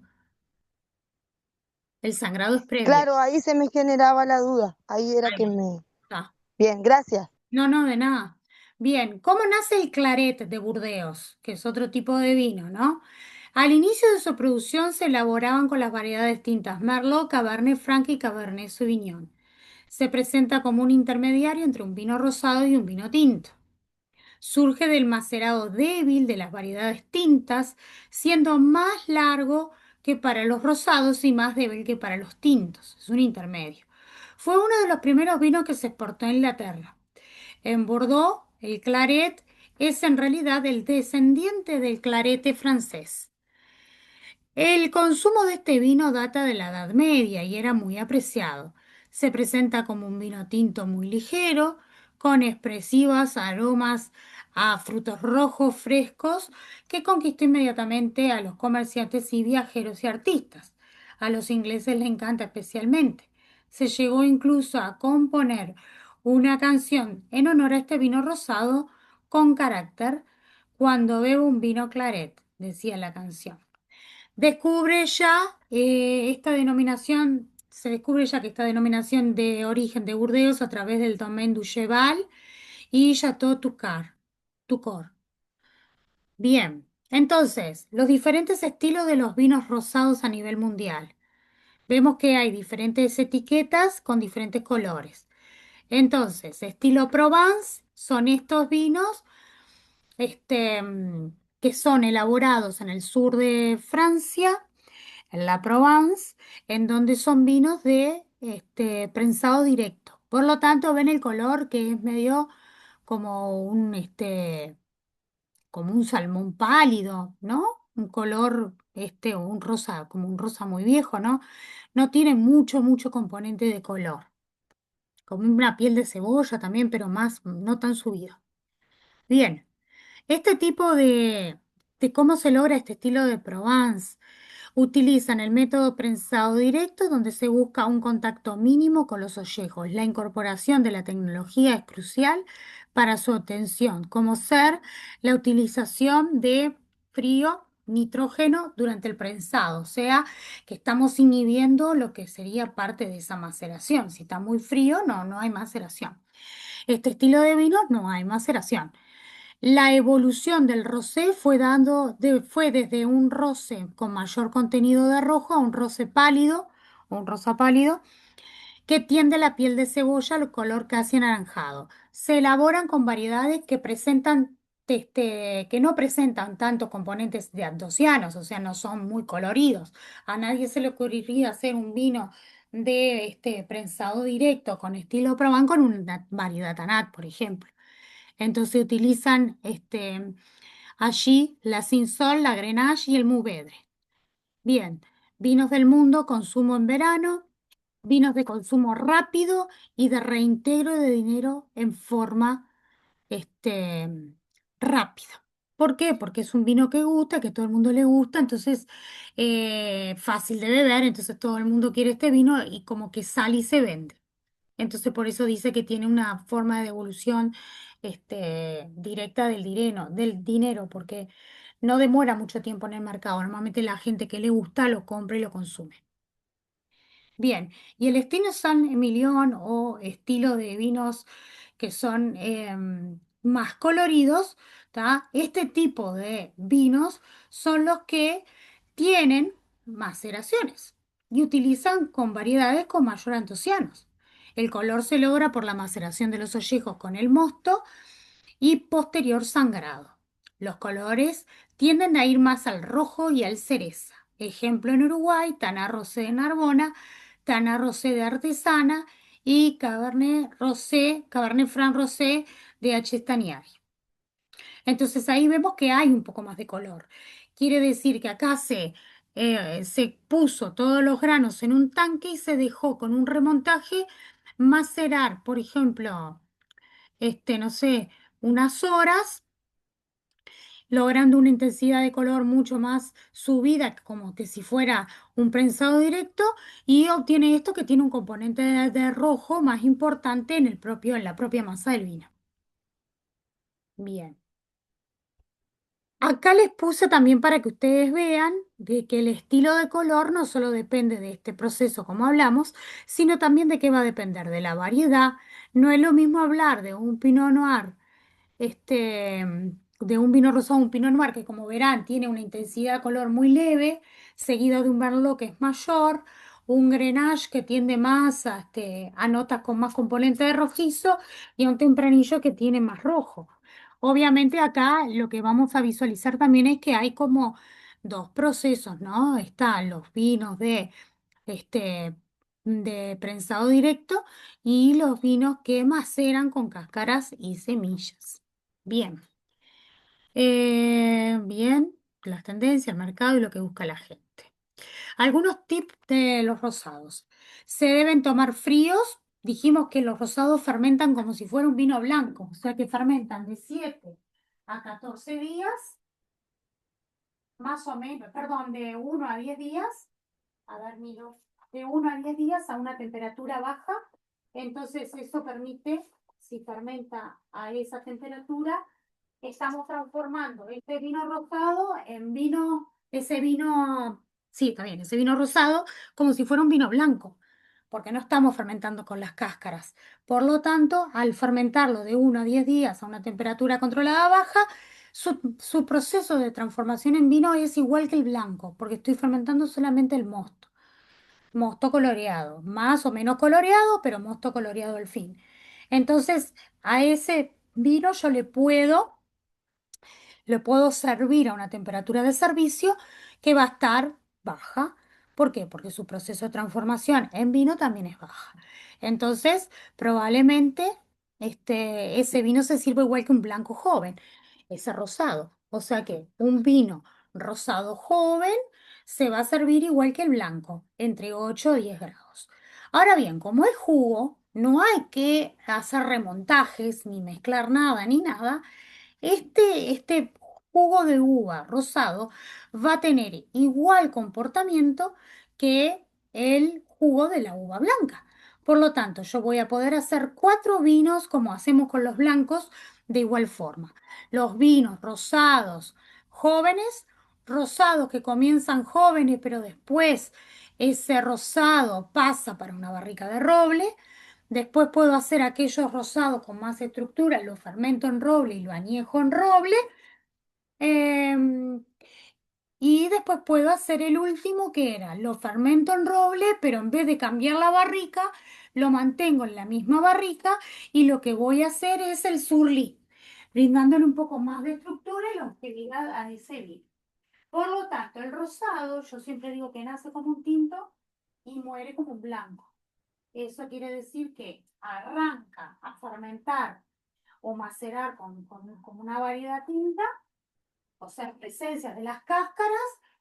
El sangrado es previo. Claro, ahí se me generaba la duda. Ahí era Ahí que me... está. Bien, gracias. No, no, de nada. Bien, ¿cómo nace el claret de Burdeos? Que es otro tipo de vino, ¿no? Al inicio de su producción se elaboraban con las variedades tintas Merlot, Cabernet Franc y Cabernet Sauvignon. Se presenta como un intermediario entre un vino rosado y un vino tinto. Surge del macerado débil de las variedades tintas, siendo más largo que para los rosados y más débil que para los tintos. Es un intermedio. Fue uno de los primeros vinos que se exportó a Inglaterra. En Bordeaux, el claret es en realidad el descendiente del clarete francés. El consumo de este vino data de la Edad Media y era muy apreciado. Se presenta como un vino tinto muy ligero, con expresivos aromas a frutos rojos frescos que conquistó inmediatamente a los comerciantes y viajeros y artistas. A los ingleses les encanta especialmente. Se llegó incluso a componer una canción en honor a este vino rosado con carácter. Cuando bebo un vino claret, decía la canción. Descubre ya esta denominación, se descubre ya que esta denominación de origen de Burdeos a través del Domaine du Cheval y Chateau Tucor. Bien, entonces, los diferentes estilos de los vinos rosados a nivel mundial. Vemos que hay diferentes etiquetas con diferentes colores. Entonces, estilo Provence son estos vinos que son elaborados en el sur de Francia en la Provence, en donde son vinos de prensado directo. Por lo tanto, ven el color que es medio como como un salmón pálido, ¿no? Un color, o un rosa, como un rosa muy viejo, ¿no? No tiene mucho componente de color. Como una piel de cebolla también, pero más, no tan subido. Bien, este tipo de cómo se logra este estilo de Provence. Utilizan el método prensado directo, donde se busca un contacto mínimo con los ollejos. La incorporación de la tecnología es crucial para su obtención, como ser la utilización de frío, nitrógeno durante el prensado, o sea, que estamos inhibiendo lo que sería parte de esa maceración. Si está muy frío, no hay maceración. Este estilo de vino no hay maceración. La evolución del rosé fue desde un rosé con mayor contenido de rojo a un rosé pálido, o un rosa pálido, que tiende la piel de cebolla al color casi anaranjado. Se elaboran con variedades que no presentan tantos componentes de antocianos, o sea, no son muy coloridos. A nadie se le ocurriría hacer un vino de este prensado directo con estilo Provence con una variedad tanat, por ejemplo. Entonces utilizan allí la Cinsault, la Grenache y el Mourvedre. Bien, vinos del mundo, consumo en verano, vinos de consumo rápido y de reintegro de dinero en forma este, rápida. ¿Por qué? Porque es un vino que gusta, que todo el mundo le gusta, entonces fácil de beber, entonces todo el mundo quiere este vino y como que sale y se vende. Entonces, por eso dice que tiene una forma de devolución directa del dinero, porque no demora mucho tiempo en el mercado. Normalmente la gente que le gusta lo compra y lo consume. Bien, y el estilo San Emilion o estilo de vinos que son más coloridos, ¿tá? Este tipo de vinos son los que tienen maceraciones y utilizan con variedades con mayor antocianos. El color se logra por la maceración de los ollejos con el mosto y posterior sangrado. Los colores tienden a ir más al rojo y al cereza. Ejemplo en Uruguay, Tana Rosé de Narbona, Tana Rosé de Artesana y Cabernet Franc Rosé de H. Staniari. Entonces ahí vemos que hay un poco más de color. Quiere decir que acá se puso todos los granos en un tanque y se dejó con un remontaje macerar, por ejemplo, no sé, unas horas, logrando una intensidad de color mucho más subida, como que si fuera un prensado directo, y obtiene esto que tiene un componente de rojo más importante en la propia masa del vino. Bien. Acá les puse también para que ustedes vean de que el estilo de color no solo depende de este proceso, como hablamos, sino también de qué va a depender, de la variedad. No es lo mismo hablar de un Pinot Noir, de un vino rosado, un Pinot Noir, que como verán tiene una intensidad de color muy leve, seguido de un Merlot que es mayor, un Grenache que tiende más a notas con más componente de rojizo y a un Tempranillo que tiene más rojo. Obviamente acá lo que vamos a visualizar también es que hay como dos procesos, ¿no? Están los vinos este, de prensado directo y los vinos que maceran con cáscaras y semillas. Bien. Bien, las tendencias, el mercado y lo que busca la gente. Algunos tips de los rosados. Se deben tomar fríos. Dijimos que los rosados fermentan como si fuera un vino blanco, o sea que fermentan de 7 a 14 días, más o menos, perdón, de 1 a 10 días. A ver, miro, de 1 a 10 días a una temperatura baja. Entonces eso permite, si fermenta a esa temperatura, estamos transformando este vino rosado en vino, ese vino, sí, está bien, ese vino rosado como si fuera un vino blanco, porque no estamos fermentando con las cáscaras. Por lo tanto, al fermentarlo de 1 a 10 días a una temperatura controlada baja, su proceso de transformación en vino es igual que el blanco, porque estoy fermentando solamente el mosto. Mosto coloreado, más o menos coloreado, pero mosto coloreado al fin. Entonces, a ese vino yo le puedo servir a una temperatura de servicio que va a estar baja. ¿Por qué? Porque su proceso de transformación en vino también es baja. Entonces, probablemente ese vino se sirva igual que un blanco joven, ese rosado. O sea que un vino rosado joven se va a servir igual que el blanco, entre 8 y 10 grados. Ahora bien, como es jugo, no hay que hacer remontajes, ni mezclar nada, ni nada. Este jugo de uva rosado va a tener igual comportamiento que el jugo de la uva blanca. Por lo tanto, yo voy a poder hacer 4 vinos como hacemos con los blancos de igual forma. Los vinos rosados jóvenes, rosados que comienzan jóvenes, pero después ese rosado pasa para una barrica de roble. Después puedo hacer aquellos rosados con más estructura, lo fermento en roble y lo añejo en roble. Em, y después puedo hacer el último que era, lo fermento en roble, pero en vez de cambiar la barrica, lo mantengo en la misma barrica y lo que voy a hacer es el surlí, brindándole un poco más de estructura y longevidad a ese vino. Por lo tanto, el rosado, yo siempre digo que nace como un tinto y muere como un blanco. Eso quiere decir que arranca a fermentar o macerar con una variedad tinta, o sea, presencia de las cáscaras.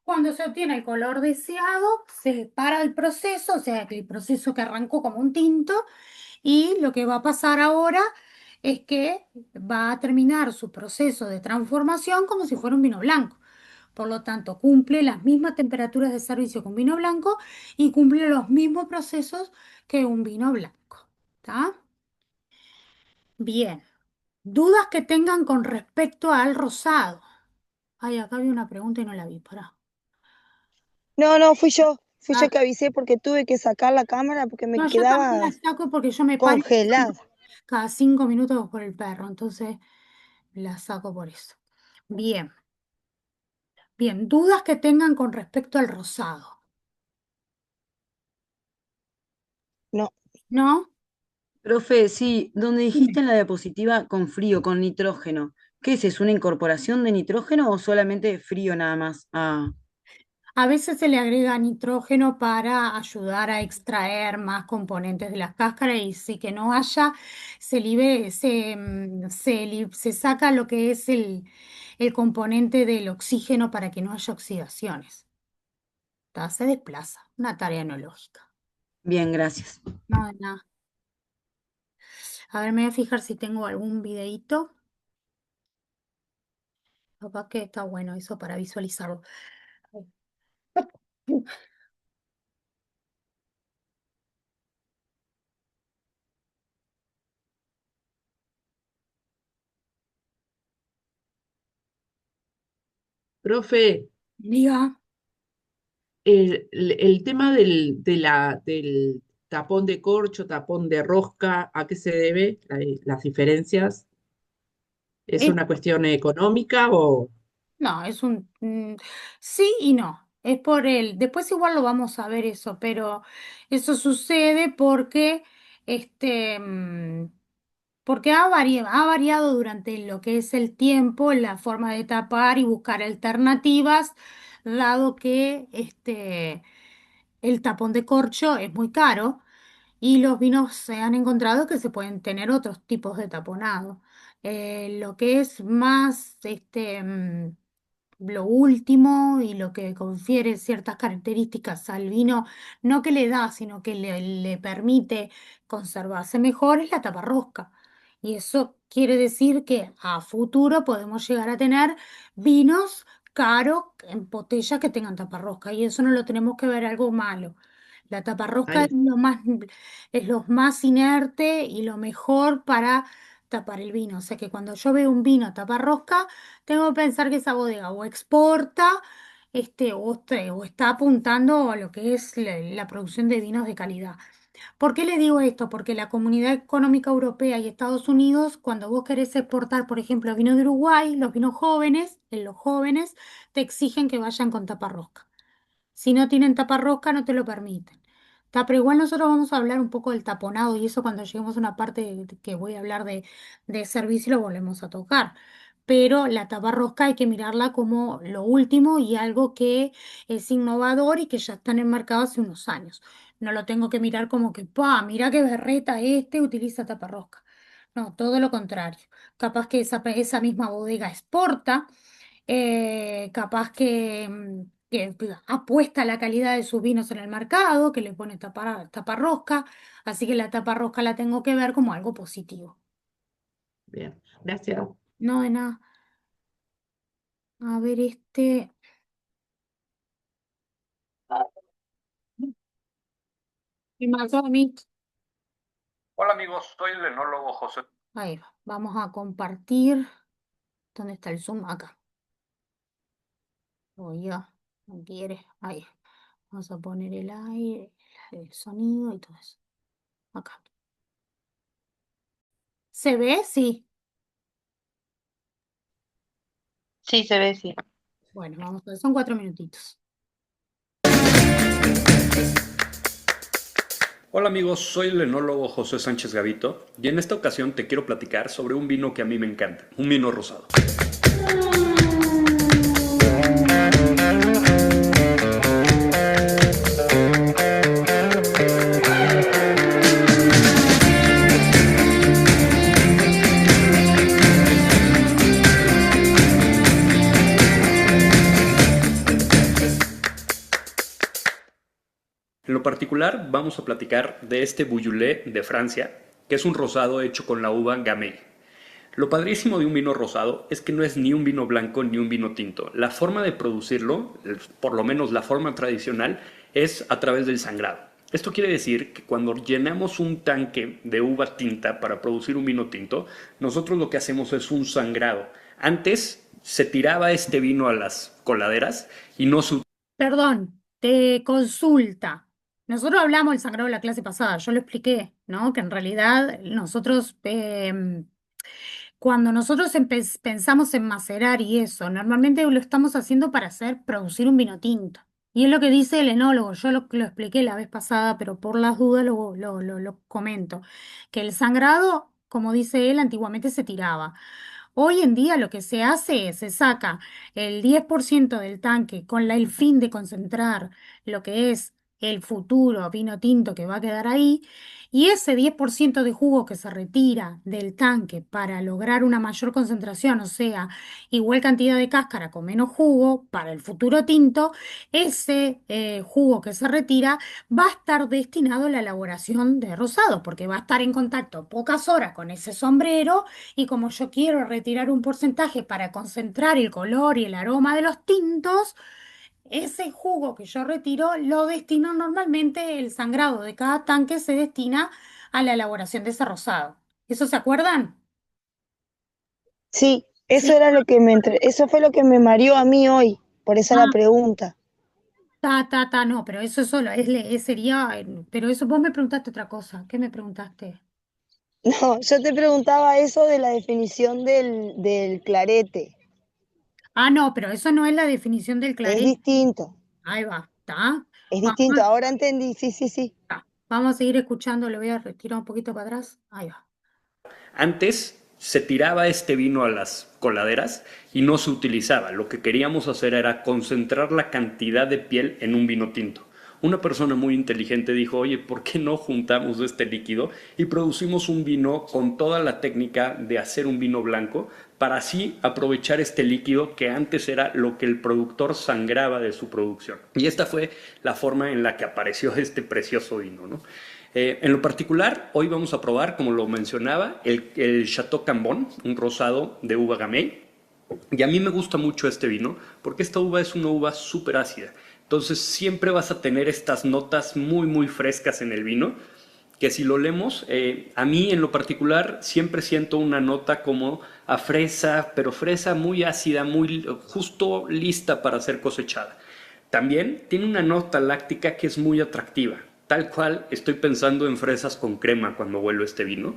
Cuando se obtiene el color deseado, se para el proceso, o sea, que el proceso que arrancó como un tinto, y lo que va a pasar ahora es que va a terminar su proceso de transformación como si fuera un vino blanco. Por lo tanto, cumple las mismas temperaturas de servicio que un vino blanco y cumple los mismos procesos que un vino blanco. ¿Está? Bien. Dudas que tengan con respecto al rosado. Ay, acá había una pregunta y no la vi. Pará. No, no, fui yo Ah, que avisé porque tuve que sacar la cámara porque me no, yo también la quedaba saco porque yo me paro congelada. cada 5 minutos por el perro, entonces la saco por eso. Bien, bien. Dudas que tengan con respecto al rosado. No, ¿No? Profe, sí, donde Dime. dijiste en la diapositiva con frío, con nitrógeno, ¿qué es una incorporación de nitrógeno o solamente frío nada más? Ah, A veces se le agrega nitrógeno para ayudar a extraer más componentes de las cáscaras y si que no haya, se saca lo que es el componente del oxígeno para que no haya oxidaciones. ¿Tá? Se desplaza, una tarea enológica. bien, gracias. No, de nada. A ver, me voy a fijar si tengo algún videíto. Capaz que está bueno eso para visualizarlo. Profe, Diga. el tema del tapón de corcho, tapón de rosca, ¿a qué se debe? Las diferencias. ¿Es una cuestión económica o...? No, es un sí y no. Es por él. Después igual lo vamos a ver eso, pero eso sucede porque este porque ha variado durante lo que es el tiempo la forma de tapar y buscar alternativas, dado que el tapón de corcho es muy caro. Y los vinos se han encontrado que se pueden tener otros tipos de taponado. Lo que es más lo último y lo que confiere ciertas características al vino, no que le da, sino que le permite conservarse mejor, es la taparrosca. Y eso quiere decir que a futuro podemos llegar a tener vinos caros en botella que tengan taparrosca. Y eso no lo tenemos que ver algo malo. La taparrosca Ay, es lo más inerte y lo mejor para tapar el vino. O sea que cuando yo veo un vino taparrosca, tengo que pensar que esa bodega o exporta, o está apuntando a lo que es la producción de vinos de calidad. ¿Por qué le digo esto? Porque la Comunidad Económica Europea y Estados Unidos, cuando vos querés exportar, por ejemplo, vino de Uruguay, los vinos jóvenes, en los jóvenes, te exigen que vayan con taparrosca. Si no tienen taparrosca, no te lo permiten. Pero igual nosotros vamos a hablar un poco del taponado y eso cuando lleguemos a una parte que voy a hablar de servicio lo volvemos a tocar. Pero la taparrosca hay que mirarla como lo último y algo que es innovador y que ya está en el mercado hace unos años. No lo tengo que mirar como que, pa, mira qué berreta utiliza taparrosca. No, todo lo contrario. Capaz que esa misma bodega exporta, capaz que apuesta a la calidad de sus vinos en el mercado, que le pone taparrosca, así que la taparrosca la tengo que ver como algo positivo. bien, gracias. No de nada. A ver, ¿qué más, Domi? Hola amigos, soy el enólogo José. Ahí va. Vamos a compartir. ¿Dónde está el Zoom? Acá. Oiga, no quiere. Ahí. Vamos a poner el aire, el sonido y todo eso. Acá. ¿Se ve? Sí. Sí, se ve, sí. Bueno, vamos a ver. Son 4 minutitos. Hola amigos, soy el enólogo José Sánchez Gavito y en esta ocasión te quiero platicar sobre un vino que a mí me encanta, un vino rosado. En lo particular vamos a platicar de este Beaujolais de Francia, que es un rosado hecho con la uva Gamay. Lo padrísimo de un vino rosado es que no es ni un vino blanco ni un vino tinto. La forma de producirlo, por lo menos la forma tradicional, es a través del sangrado. Esto quiere decir que cuando llenamos un tanque de uva tinta para producir un vino tinto, nosotros lo que hacemos es un sangrado. Antes se tiraba este vino a las coladeras y no se... Perdón, te consulta. Nosotros hablamos del sangrado de la clase pasada, yo lo expliqué, ¿no? Que en realidad nosotros, cuando nosotros pensamos en macerar y eso, normalmente lo estamos haciendo para producir un vino tinto. Y es lo que dice el enólogo, yo lo expliqué la vez pasada, pero por las dudas lo comento, que el sangrado, como dice él, antiguamente se tiraba. Hoy en día lo que se hace es, se saca el 10% del tanque con el fin de concentrar lo que es el futuro vino tinto que va a quedar ahí, y ese 10% de jugo que se retira del tanque para lograr una mayor concentración, o sea, igual cantidad de cáscara con menos jugo para el futuro tinto, ese jugo que se retira va a estar destinado a la elaboración de rosado, porque va a estar en contacto pocas horas con ese sombrero y como yo quiero retirar un porcentaje para concentrar el color y el aroma de los tintos, ese jugo que yo retiro lo destino normalmente, el sangrado de cada tanque se destina a la elaboración de ese rosado. ¿Eso se acuerdan? Sí, Sí. eso fue lo que me mareó a mí hoy, por eso la Ah, pregunta. no, pero eso solo sería, pero eso vos me preguntaste otra cosa. ¿Qué me preguntaste? No, yo te preguntaba eso de la definición del clarete. Ah, no, pero eso no es la definición del Es clarete. distinto, Ahí va, ¿está? es Vamos distinto. Ahora entendí, sí, sí, sí. vamos a seguir escuchando, le voy a retirar un poquito para atrás. Ahí va. Antes se tiraba este vino a las coladeras y no se utilizaba. Lo que queríamos hacer era concentrar la cantidad de piel en un vino tinto. Una persona muy inteligente dijo, oye, ¿por qué no juntamos este líquido y producimos un vino con toda la técnica de hacer un vino blanco para así aprovechar este líquido que antes era lo que el productor sangraba de su producción? Y esta fue la forma en la que apareció este precioso vino, ¿no? En lo particular, hoy vamos a probar, como lo mencionaba, el Chateau Cambon, un rosado de uva gamay. Y a mí me gusta mucho este vino porque esta uva es una uva súper ácida. Entonces siempre vas a tener estas notas muy, muy frescas en el vino, que si lo olemos, a mí en lo particular siempre siento una nota como a fresa, pero fresa muy ácida, muy justo lista para ser cosechada. También tiene una nota láctica que es muy atractiva. Tal cual estoy pensando en fresas con crema cuando huelo este vino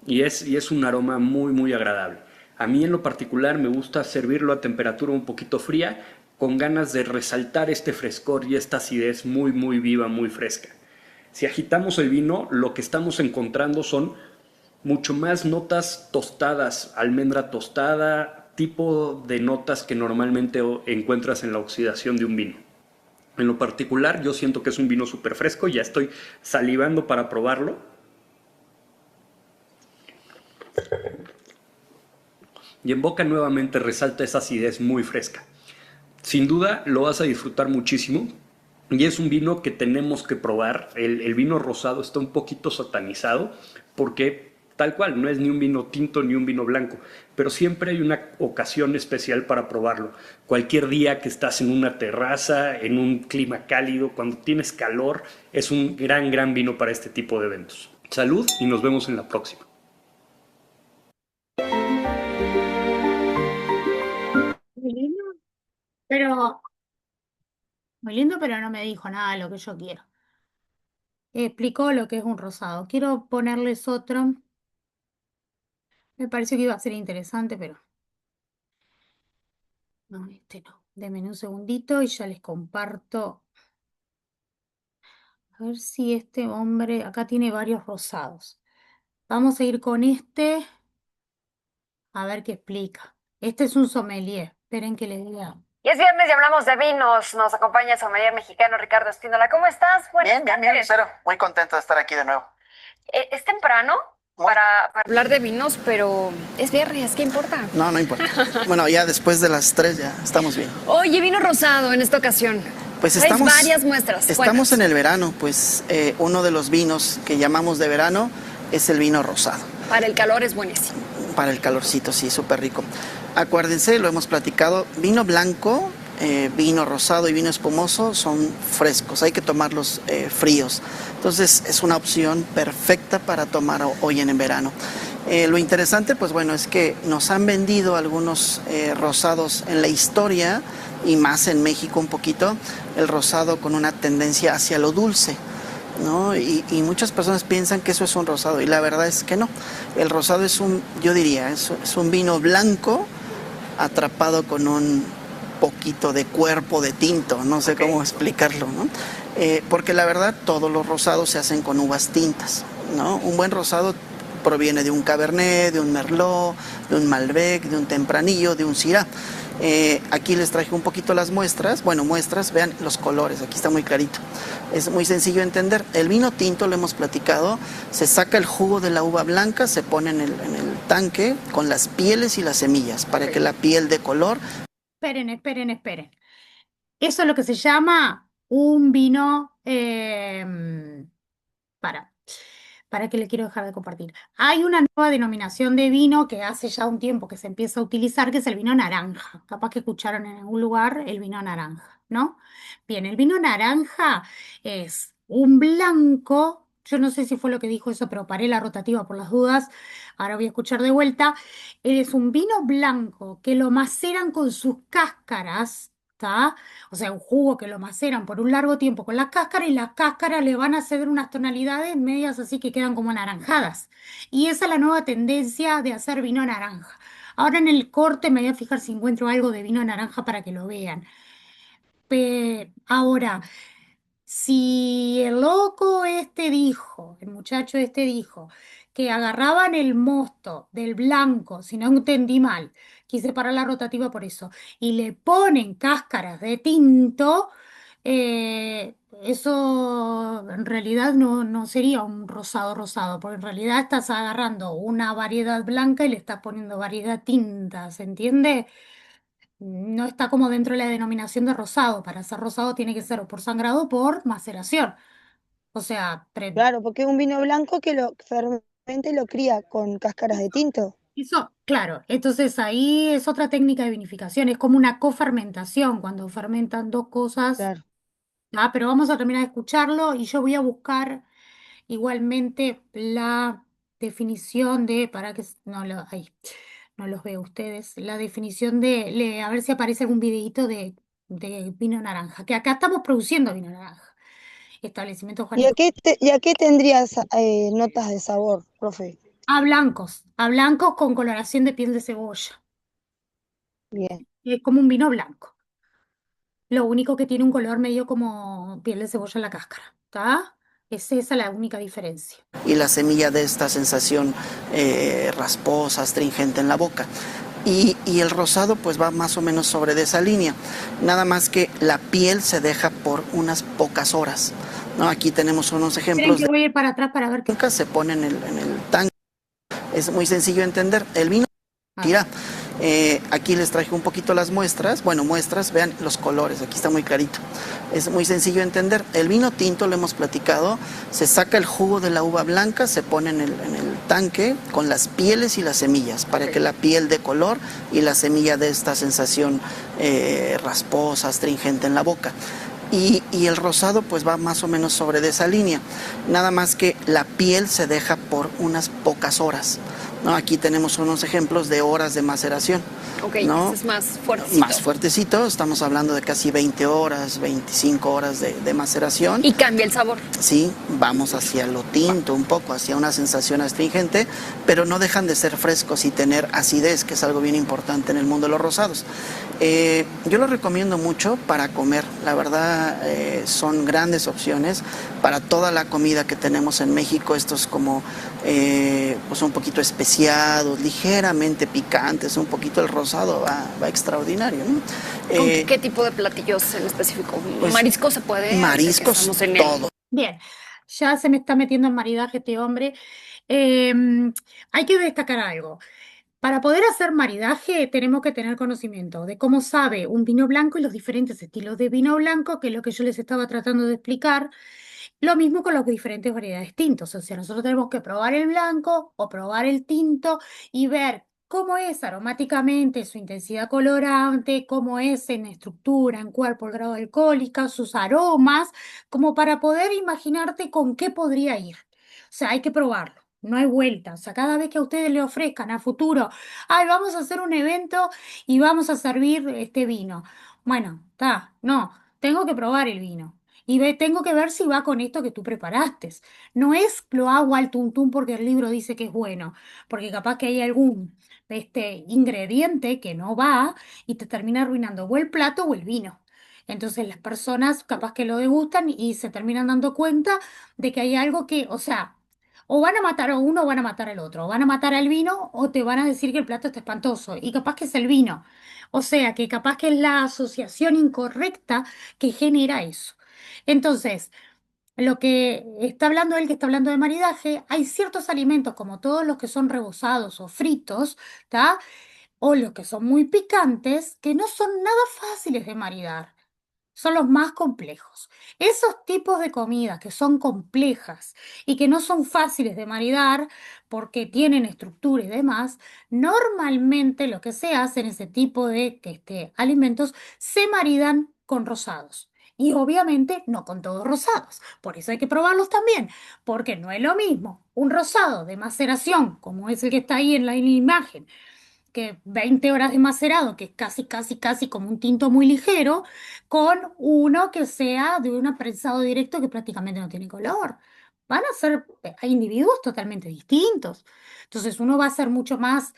y es un aroma muy muy agradable. A mí en lo particular me gusta servirlo a temperatura un poquito fría con ganas de resaltar este frescor y esta acidez muy muy viva, muy fresca. Si agitamos el vino, lo que estamos encontrando son mucho más notas tostadas, almendra tostada, tipo de notas que normalmente encuentras en la oxidación de un vino. En lo particular, yo siento que es un vino súper fresco, ya estoy salivando para probarlo. Y en boca nuevamente resalta esa acidez muy fresca. Sin duda lo vas a disfrutar muchísimo y es un vino que tenemos que probar. El vino rosado está un poquito satanizado porque tal cual, no es ni un vino tinto ni un vino blanco, pero siempre hay una ocasión especial para probarlo. Cualquier día que estás en una terraza, en un clima cálido, cuando tienes calor, es un gran vino para este tipo de eventos. Salud y nos vemos en la próxima. Muy lindo, pero muy lindo, pero no me dijo nada de lo que yo quiero. Explicó lo que es un rosado. Quiero ponerles otro. Me pareció que iba a ser interesante, pero no, este no. Denme un segundito y ya les comparto. A ver si este hombre, acá tiene varios rosados. Vamos a ir con este, a ver qué explica. Este es un sommelier. Esperen que les diga. Y es viernes y hablamos de vinos. Nos acompaña el sommelier mexicano Ricardo Espíndola. ¿Cómo estás? Bien, Lucero. Muy contento de estar aquí de nuevo. Es temprano para hablar de vinos, pero es viernes, ¿qué importa? No importa. Bueno, ya después de las 3 ya estamos bien. Oye, vino rosado en esta ocasión. Pues Traes estamos, varias muestras. estamos ¿Cuántas? en el verano, pues uno de los vinos que llamamos de verano es el vino rosado. Para el calor es buenísimo. Para el calorcito, sí, súper rico. Acuérdense, lo hemos platicado, vino blanco, vino rosado y vino espumoso son frescos, hay que tomarlos fríos. Entonces es una opción perfecta para tomar hoy en verano. Lo interesante, pues bueno, es que nos han vendido algunos rosados en la historia y más en México un poquito, el rosado con una tendencia hacia lo dulce, ¿no? Y muchas personas piensan que eso es un rosado y la verdad es que no. El rosado es yo diría, es un vino blanco atrapado con un poquito de cuerpo de tinto, no sé cómo explicarlo, ¿no? Porque la verdad todos los rosados se hacen con uvas tintas, ¿no? Un buen rosado proviene de un Cabernet, de un Merlot, de un Malbec, de un Tempranillo, de un Syrah. Aquí les traje un poquito las muestras. Bueno, muestras, vean los colores, aquí está muy clarito. Es muy sencillo de entender. El vino tinto, lo hemos platicado, se saca el jugo de la uva blanca, se pone en el tanque con las pieles y las semillas para que la piel dé color. Esperen, esperen, esperen. Eso es lo que se llama un vino. Para. ¿Para qué le quiero dejar de compartir? Hay una nueva denominación de vino que hace ya un tiempo que se empieza a utilizar, que es el vino naranja. Capaz que escucharon en algún lugar el vino naranja, ¿no? Bien, el vino naranja es un blanco. Yo no sé si fue lo que dijo eso, pero paré la rotativa por las dudas. Ahora voy a escuchar de vuelta. Es un vino blanco que lo maceran con sus cáscaras, ¿tá? O sea, un jugo que lo maceran por un largo tiempo con la cáscara y las cáscaras le van a ceder unas tonalidades medias así que quedan como anaranjadas. Y esa es la nueva tendencia de hacer vino naranja. Ahora en el corte me voy a fijar si encuentro algo de vino naranja para que lo vean. Ahora, si el loco este dijo, el muchacho este dijo, que agarraban el mosto del blanco, si no entendí mal, quise parar la rotativa por eso, y le ponen cáscaras de tinto, eso en realidad no sería un rosado rosado, porque en realidad estás agarrando una variedad blanca y le estás poniendo variedad tinta, ¿se entiende? No está como dentro de la denominación de rosado. Para ser rosado tiene que ser o por sangrado o por maceración. O sea, Claro, porque es un vino blanco que lo fermenta y lo cría con cáscaras de tinto. eso, claro. Entonces ahí es otra técnica de vinificación. Es como una cofermentación cuando fermentan dos cosas. Claro. Ah, pero vamos a terminar de escucharlo y yo voy a buscar igualmente la definición de, para que no lo, ahí, no los veo ustedes, la definición a ver si aparece algún videíto de vino naranja, que acá estamos produciendo vino naranja. Establecimiento Juan ¿Y y y a qué tendrías notas de sabor, profe? A blancos con coloración de piel de cebolla. Bien. Es como un vino blanco. Lo único que tiene un color medio como piel de cebolla en la cáscara, ¿está? Es esa la única diferencia. Y la semilla de esta sensación rasposa, astringente en la boca. Y el rosado pues va más o menos sobre de esa línea, nada más que la piel se deja por unas pocas horas, ¿no? Aquí tenemos unos Esperen ejemplos que voy a ir para atrás para ver qué. de se pone en el tanque. Es muy sencillo de entender. El vino Ah, tira. Aquí les traje un poquito las muestras. Bueno, muestras, vean los colores, aquí está muy clarito. Es muy sencillo de entender. El vino tinto, lo hemos platicado, se saca el jugo de la uva blanca, se pone en el tanque con las pieles y las semillas para que la piel dé color y la semilla dé esta sensación rasposa, astringente en la boca. Y el rosado pues va más o menos sobre de esa línea, nada más que la piel se deja por unas pocas horas, ¿no? Aquí tenemos unos ejemplos de horas de maceración. Ok, ¿no? ese es más fuertecito. Más fuertecito, estamos hablando de casi 20 horas, 25 horas de maceración. Y cambia el sabor. Sí, vamos hacia lo tinto un poco, hacia una sensación astringente, pero no dejan de ser frescos y tener acidez, que es algo bien importante en el mundo de los rosados. Yo lo recomiendo mucho para comer, la verdad son grandes opciones para toda la comida que tenemos en México, estos como pues un poquito especiados, ligeramente picantes, un poquito el rosado va extraordinario, ¿no? ¿Con qué tipo de platillos en específico? Pues, ¿Mariscos se puede? mariscos, Estamos en todo. bien, ya se me está metiendo en maridaje este hombre. Hay que destacar algo. Para poder hacer maridaje tenemos que tener conocimiento de cómo sabe un vino blanco y los diferentes estilos de vino blanco, que es lo que yo les estaba tratando de explicar. Lo mismo con las diferentes variedades tintos. O sea, nosotros tenemos que probar el blanco o probar el tinto y ver cómo es aromáticamente, su intensidad colorante, cómo es en estructura, en cuerpo, el grado alcohólica, sus aromas, como para poder imaginarte con qué podría ir. O sea, hay que probarlo. No hay vuelta. O sea, cada vez que a ustedes le ofrezcan a futuro, ay, vamos a hacer un evento y vamos a servir este vino. Bueno, está, no, tengo que probar el vino. Y tengo que ver si va con esto que tú preparaste. No es lo hago al tuntún porque el libro dice que es bueno, porque capaz que hay algún ingrediente que no va y te termina arruinando o el plato o el vino. Entonces las personas capaz que lo degustan y se terminan dando cuenta de que hay algo que, o sea, O van a matar a uno o van a matar al otro. O van a matar al vino o te van a decir que el plato está espantoso. Y capaz que es el vino. O sea, que capaz que es la asociación incorrecta que genera eso. Entonces, lo que está hablando él, que está hablando de maridaje, hay ciertos alimentos, como todos los que son rebozados o fritos, ¿tá? O los que son muy picantes, que no son nada fáciles de maridar, son los más complejos. Esos tipos de comidas que son complejas y que no son fáciles de maridar porque tienen estructura y demás, normalmente lo que se hace en ese tipo de alimentos se maridan con rosados. Y obviamente no con todos rosados. Por eso hay que probarlos también, porque no es lo mismo un rosado de maceración, como es el que está ahí en la imagen, que 20 horas de macerado, que es casi, casi, casi como un tinto muy ligero, con uno que sea de un prensado directo que prácticamente no tiene color. Van a ser individuos totalmente distintos. Entonces uno va a ser mucho más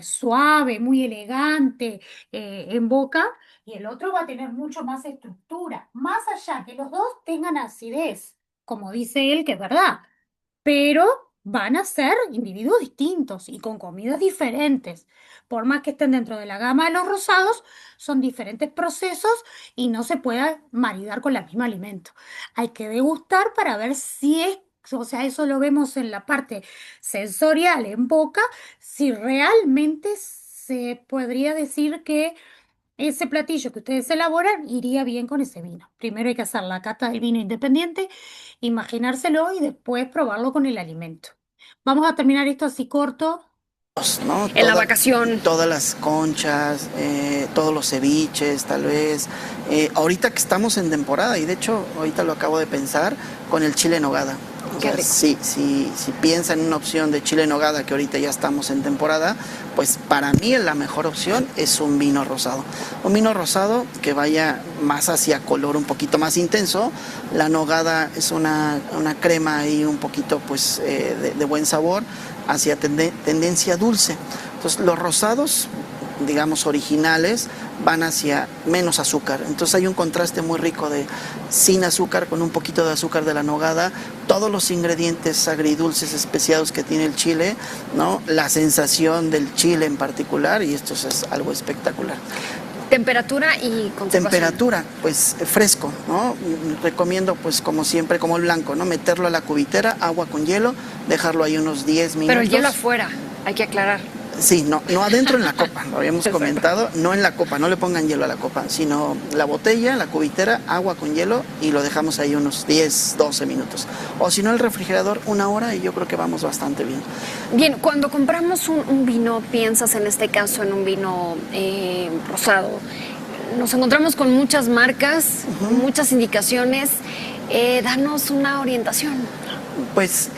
suave, muy elegante en boca, y el otro va a tener mucho más estructura, más allá que los dos tengan acidez, como dice él, que es verdad, pero van a ser individuos distintos y con comidas diferentes. Por más que estén dentro de la gama de los rosados, son diferentes procesos y no se puede maridar con el mismo alimento. Hay que degustar para ver si es, o sea, eso lo vemos en la parte sensorial en boca, si realmente se podría decir que ese platillo que ustedes elaboran iría bien con ese vino. Primero hay que hacer la cata del vino independiente, imaginárselo y después probarlo con el alimento. Vamos a terminar esto así corto. ¿no? En la vacación. Todas las conchas, todos los ceviches, tal vez. Ahorita que estamos en temporada, y de hecho, ahorita lo acabo de pensar, con el chile en nogada. O Qué sea, rico. si piensan en una opción de chile en nogada, que ahorita ya estamos en temporada, pues para mí la mejor opción es un vino rosado. Un vino rosado que vaya más hacia color un poquito más intenso. La nogada es una crema ahí un poquito pues de buen sabor, hacia tendencia dulce. Entonces los rosados, digamos originales, van hacia menos azúcar. Entonces hay un contraste muy rico de sin azúcar con un poquito de azúcar de la nogada, todos los ingredientes agridulces especiados que tiene el chile, ¿no? La sensación del chile en particular, y esto es algo espectacular. Temperatura y conservación. Temperatura, pues fresco, ¿no? Recomiendo, pues como siempre, como el blanco, ¿no? Meterlo a la cubitera, agua con hielo, dejarlo ahí unos 10 minutos. Pero el hielo afuera, hay que aclarar. Sí, no adentro en la copa, lo habíamos comentado, no en la copa, no le pongan hielo a la copa, sino la botella, la cubitera, agua con hielo y lo dejamos ahí unos 10, 12 minutos. O si no, el refrigerador 1 hora y yo creo que vamos bastante bien. Bien, cuando compramos un vino, piensas en este caso en un vino rosado, nos encontramos con muchas marcas, muchas indicaciones, danos una orientación. Pues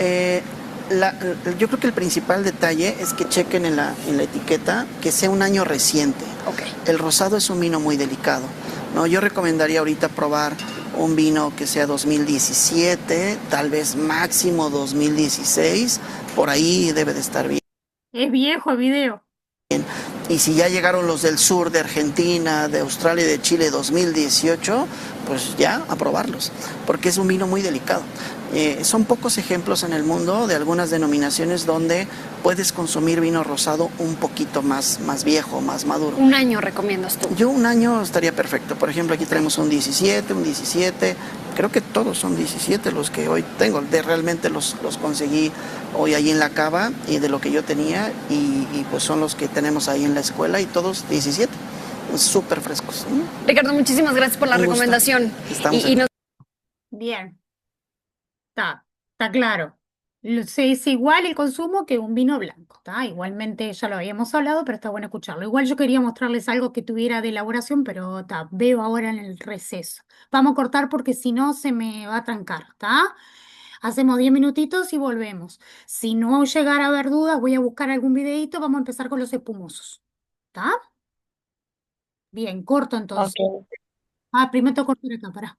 yo creo que el principal detalle es que chequen en la etiqueta que sea un año reciente. Okay. El rosado es un vino muy delicado, ¿no? Yo recomendaría ahorita probar un vino que sea 2017, tal vez máximo 2016, por ahí debe de estar bien. Es viejo el video. Y si ya llegaron los del sur de Argentina, de Australia y de Chile 2018, pues ya a probarlos, porque es un vino muy delicado. Son pocos ejemplos en el mundo de algunas denominaciones donde puedes consumir vino rosado un poquito más viejo, más maduro. ¿Un año recomiendas tú? Yo un año estaría perfecto. Por ejemplo, aquí tenemos un 17, creo que todos son 17 los que hoy tengo. Realmente los conseguí hoy allí en la cava y de lo que yo tenía y pues son los que tenemos ahí en la escuela y todos 17. Súper frescos. Ricardo, muchísimas gracias por la recomendación. Bien. Está claro. Es igual el consumo que un vino blanco, ¿está? Igualmente ya lo habíamos hablado, pero está bueno escucharlo. Igual yo quería mostrarles algo que tuviera de elaboración, pero veo ahora en el receso. Vamos a cortar porque si no se me va a trancar, ¿está? Hacemos 10 minutitos y volvemos. Si no llegara a haber dudas, voy a buscar algún videito. Vamos a empezar con los espumosos, ¿está? Bien, corto entonces. Ok. Primero tengo que cortar acá, pará.